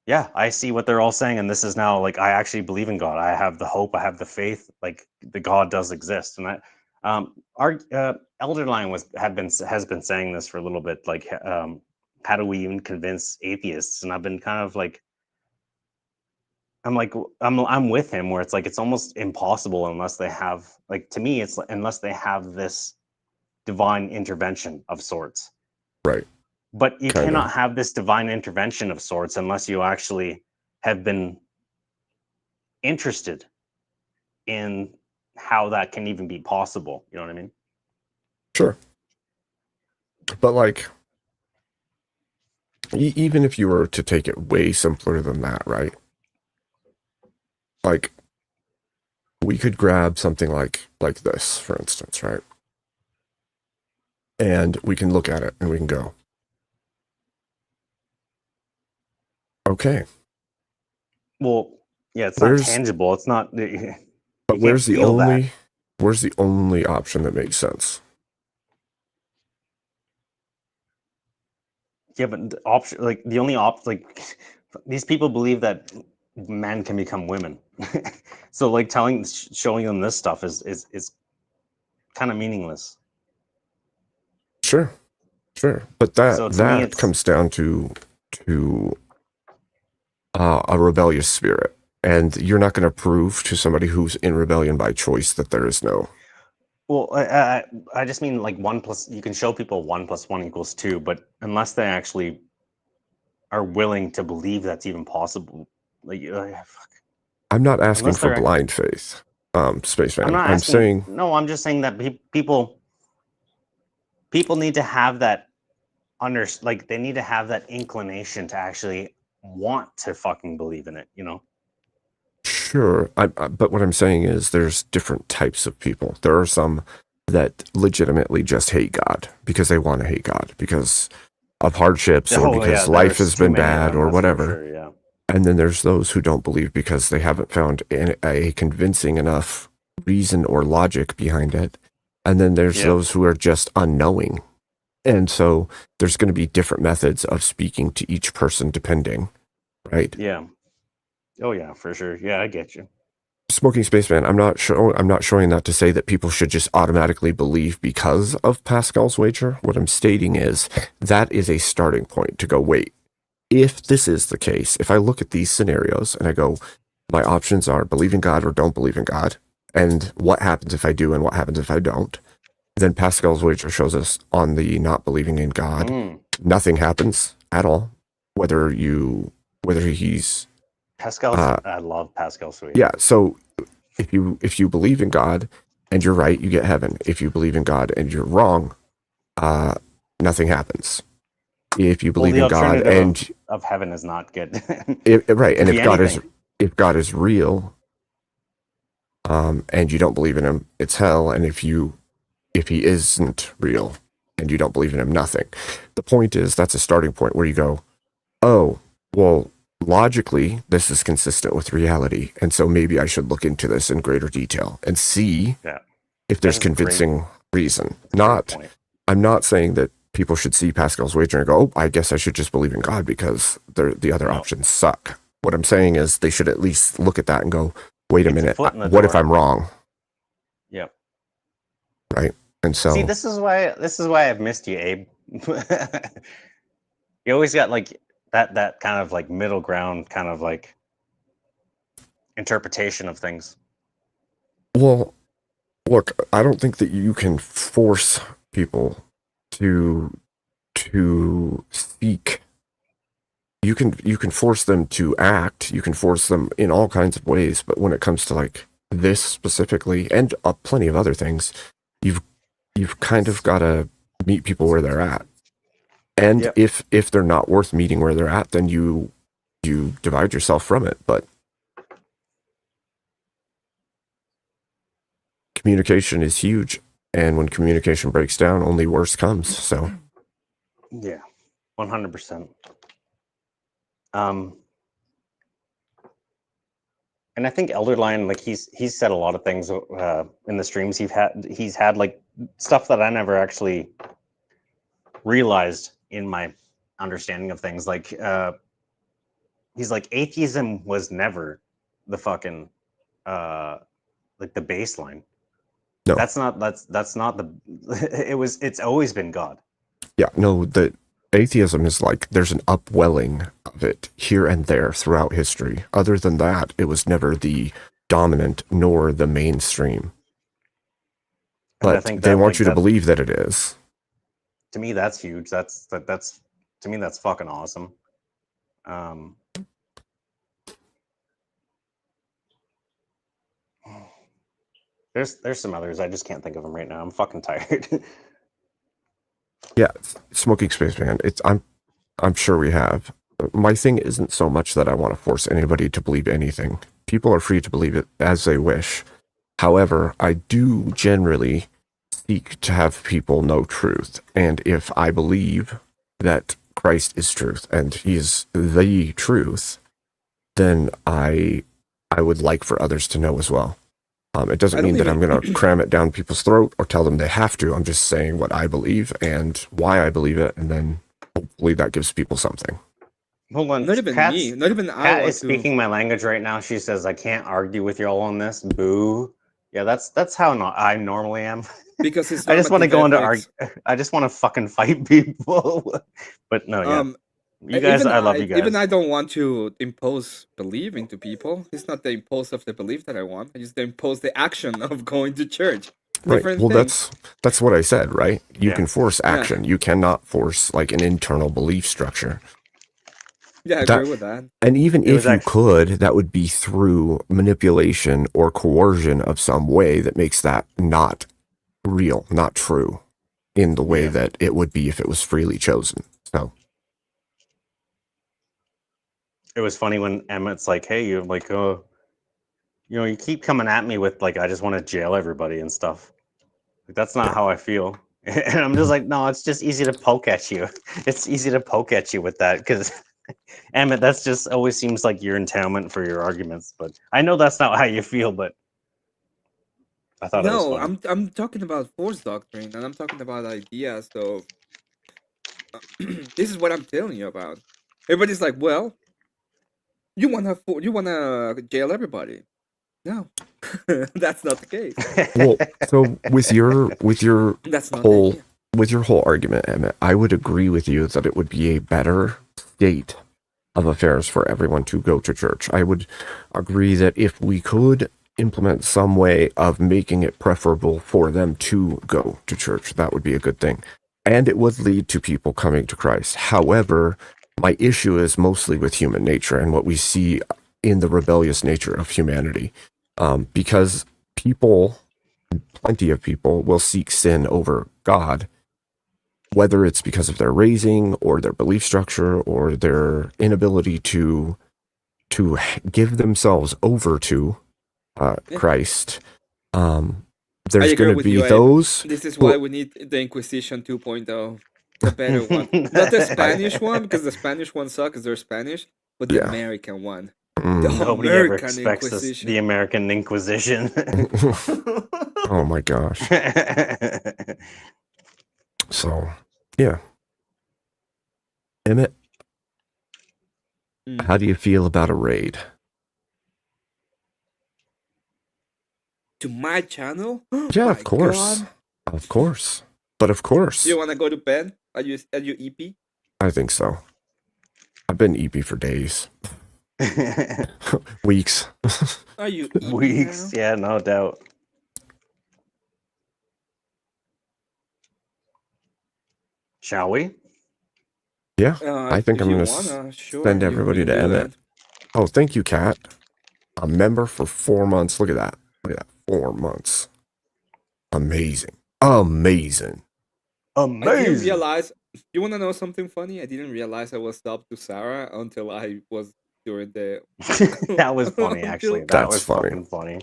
yeah, I see what they're all saying, and this is now like, I actually believe in God, I have the hope, I have the faith, like the God does exist. And that, our Elderline has been saying this for a little bit, like, how do we even convince atheists? And I've been kind of like, I'm like, I'm with him, where it's like, it's almost impossible unless they have, like, to me, it's unless they have this divine intervention of sorts. Right. But you Kinda. cannot have this divine intervention of sorts unless you actually have been interested in how that can even be possible. You know what I mean? Sure. But like, even if you were to take it way simpler than that, right? Like, we could grab something like this, for instance, right? And we can look at it and we can go, okay. Well, yeah, it's Where's- not tangible. It's not. But where's the only option that makes sense? Yeah, but the option, like the only like these people believe that men can become women. So like showing them this stuff is kind of meaningless. Sure. But So to me, that comes down to a rebellious spirit. And you're not going to prove to somebody who's in rebellion by choice that there is no. Well, I just mean like you can show people 1 + 1 = 2, but unless they actually are willing to believe that's even possible, like, fuck. I'm not asking Unless for they're blind faith, Spaceman. I'm not I'm asking. saying, No, I'm just saying that people need to have that like they need to have that inclination to actually want to fucking believe in it, sure. But what I'm saying is there's different types of people. There are some that legitimately just hate God because they want to hate God because of hardships or because life has been bad or whatever. Sure, yeah. And then there's those who don't believe because they haven't found a convincing enough reason or logic behind it. And then there's those who are just unknowing. And so there's going to be different methods of speaking to each person depending, right? Yeah. Oh yeah, for sure. Yeah, I get you. Smoking Spaceman, I'm not showing that to say that people should just automatically believe because of Pascal's wager. What I'm stating is that is a starting point to go, wait, if this is the case, if I look at these scenarios and I go, my options are believe in God or don't believe in God, and what happens if I do and what happens if I don't, then Pascal's wager shows us on the not believing in God, nothing happens at all. Whether he's Pascal's. I love Pascal's wager. yeah. So if you believe in God and you're right, you get heaven. If you believe in God and you're wrong, nothing happens. If you believe the in God alternative and of heaven is not good. right, and Could be if God is real, and you don't believe in him, it's hell. And if he isn't real and you don't believe in him, nothing. The point is that's a starting point where you go, oh, well, logically this is consistent with reality, and so maybe I should look into this in greater detail and see if there's convincing reason. I'm not saying that people should see Pascal's wager and go, oh, I guess I should just believe in God because the other options suck. What I'm saying is they should at least look at that and go, wait a minute, what if I'm wrong? Yep. Right. And so see, this is why I've missed you, Abe. You always got like that kind of like middle ground kind of like interpretation of things. Well, look, I don't think that you can force people to speak. You can force them to act. You can force them in all kinds of ways. But when it comes to like this specifically, and plenty of other things, you've kind of got to meet people where they're at. And if they're not worth meeting where they're at, then you divide yourself from it. But communication is huge, and when communication breaks down, only worse comes. So yeah, 100%. And I think Elderline, like he's said a lot of things in the streams he's had like stuff that I never actually realized in my understanding of things. Like he's like atheism was never the fucking like the baseline. no, that's not the it's always been God. Yeah, no, the atheism is like there's an upwelling of it here and there throughout history. Other than that, it was never the dominant nor the mainstream. But I think they want you to believe that it is. To me, that's huge. That's to me, that's fucking awesome. There's some others. I just can't think of them right now. I'm fucking tired. Yeah, Smoking Spaceman. I'm sure we have. My thing isn't so much that I want to force anybody to believe anything. People are free to believe it as they wish. However, I do generally seek to have people know truth. And if I believe that Christ is truth and he is the truth, then I would like for others to know as well. It doesn't mean that I'm going to cram it down people's throat or tell them they have to. I'm just saying what I believe and why I believe it, and then hopefully that gives people something. Hold on. Not even me. Not even I. Kat is speaking my language right now. She says, I can't argue with y'all on this. Boo. Yeah, that's how I normally am. Because it's I just want to go into I just want to fucking fight people. But no, yeah. You guys, I love you guys. Even I don't want to impose believing to people. It's not the impose of the belief that I want. I just impose the action of going to church. Right. Well, that's what I said, right? You can force action. You cannot force like an internal belief structure. Yeah, I agree with that. And even if you could, that would be through manipulation or coercion of some way that makes that not real, not true in the way that it would be if it was freely chosen. So it was funny when Emmett's like, hey, you're like, you know, you keep coming at me with like, I just want to jail everybody and stuff. Like, that's not how I feel. And I'm just like, no, it's just easy to poke at you. It's easy to poke at you with that because Emmett, that's just always seems like your entailment for your arguments. But I know that's not how you feel, but I thought it was funny. I'm talking about force doctrine, and I'm talking about ideas of this is what I'm telling you about. Everybody's like, well, you wanna jail everybody. No, that's not the case. Well, so with your That's not the whole idea. argument, Emmett, I would agree with you that it would be a better state of affairs for everyone to go to church. I would agree that if we could implement some way of making it preferable for them to go to church, that would be a good thing. And it would lead to people coming to Christ. However, my issue is mostly with human nature and what we see in the rebellious nature of humanity. Because people, plenty of people, will seek sin over God, whether it's because of their raising or their belief structure or their inability to give themselves over to Yeah. Christ. I There's agree going to with be you, Abe. those. This is who- why we need the Inquisition 2.0, the better one, not the Spanish one, because the Spanish one sucks because they're Spanish, but the Yeah. American one, Mm. the Nobody ever American expects Inquisition. the American Inquisition. Oh my gosh. So, yeah. Emmett, Mm. how do you feel about a raid? To my channel? Yeah, My of course. God. Of course. But of course. You wanna go to bed? Are you EP? I think so. I've been EP for days, weeks. Are you EP Weeks, now? yeah, no doubt. Shall we? Yeah, I think if I'm you going to wanna, sure, send you everybody can to do Emmett. that. Oh, thank you, Kat. A member for 4 months. Look at that. Look at that. 4 months. Amazing. Amazing. I didn't Amazing. realize. You wanna know something funny? I didn't realize I was subbed to Sarah until I was during the. That was funny, actually. Until- That That's was funny. fucking funny.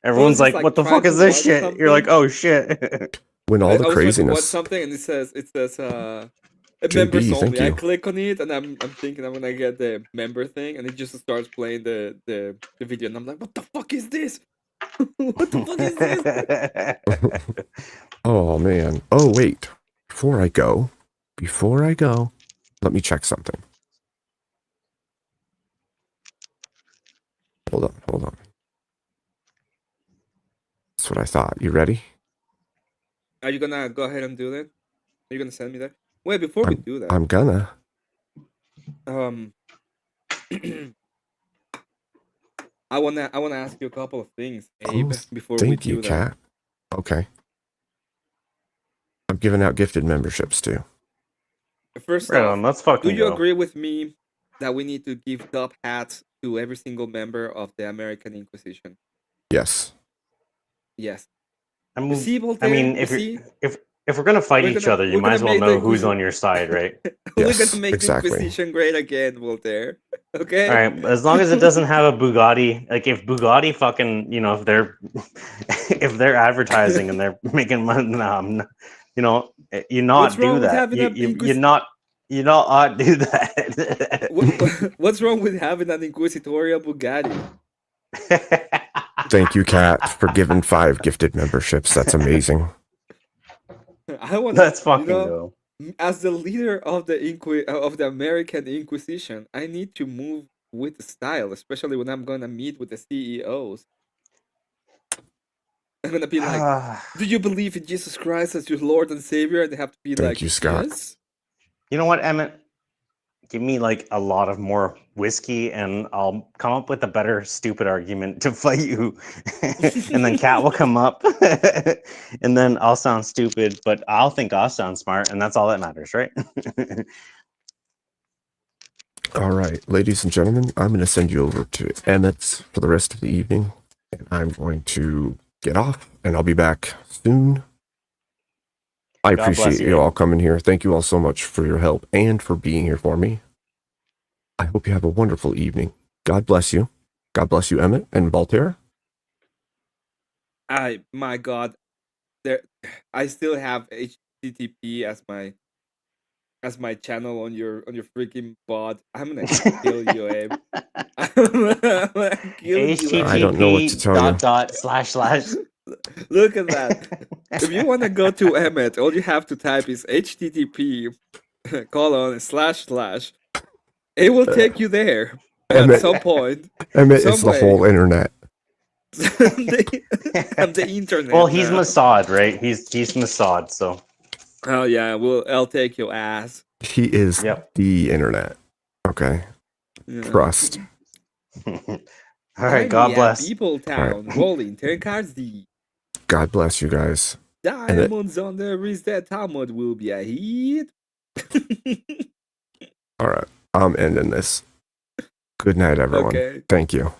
Everyone's just, like, like, "What the trying fuck is to this watch shit?" You're like, something. "Oh shit." When all I the was trying to watch craziness. something and it says JB, members thank only. I you. click on it and I'm thinking I'm gonna get the member thing and it just starts playing the video and I'm like, what the fuck is this? What the fuck is this? Oh, man. Oh, wait. Before I go, let me check something. Hold on. That's what I thought. You ready? Are you gonna go ahead and do that? Are you gonna send me that? Wait, before we do that, I'm gonna. I wanna ask you a couple of things, Abe, Oh, before we thank do you, that. Kat. Okay. I'm giving out gifted memberships too. First Right off, on, let's do fucking you go. agree with me that we need to give top hats to every single member of the American Inquisition? Yes. Yes. I You mean, see, Voltaire? You see? if we're gonna fight We're each gonna- other, you we're might gonna as well make the know who's Inquisi- on your side, right? We're Yes, gonna make exactly. the Inquisition great again, Voltaire. Okay? All right, as long as it doesn't have a Bugatti. Like if Bugatti fucking, if they're if they're advertising and they're making money, you not What's do wrong with that. having an You not do that. What's wrong with having an Inquisitorial Bugatti? Thank you, Kat, for giving 5 gifted memberships. That's amazing. I want Let's fucking you know, go. as the leader of the American Inquisition, I need to move with style, especially when I'm gonna meet with the CEOs. I'm gonna be like, "Do you believe in Jesus Christ as your Lord and Savior?" And they have to be Thank like, you, Scott. "Yes." You know what, Emmett? Give me like a lot of more whiskey, and I'll come up with a better stupid argument to fight you. And then Kat will come up, and then I'll sound stupid, but I'll think I'll sound smart, and that's all that matters, right? All right, ladies and gentlemen, I'm going to send you over to Emmett's for the rest of the evening, and I'm going to get off, and I'll be back soon. I God bless appreciate you, you Abe. all coming here. Thank you all so much for your help and for being here for me. I hope you have a wonderful evening. God bless you. God bless you, Emmett and Voltaire. My God, I still have HTTP as my channel on your freaking bot. I'm gonna kill you, Abe. I'm gonna kill you, Abe. I don't know what to HTTP tell you. .. // Look at that. If you want to go to Emmet, all you have to type is http:// It will take you there at Emmett- some point. Emmett Some is the way. whole internet. the internet. Well, he's now. Mossad, right? He's Mossad, so Oh yeah, I'll take your ass. He is Yep. the internet. Okay. Yeah. Trust. all right. God Finally, at bless. People Town, rolling 10 cards deep. God bless you guys. Diamonds on the wrist that Talmud will be a hit. All right. I'm ending this. Good night, everyone. Okay. Thank you.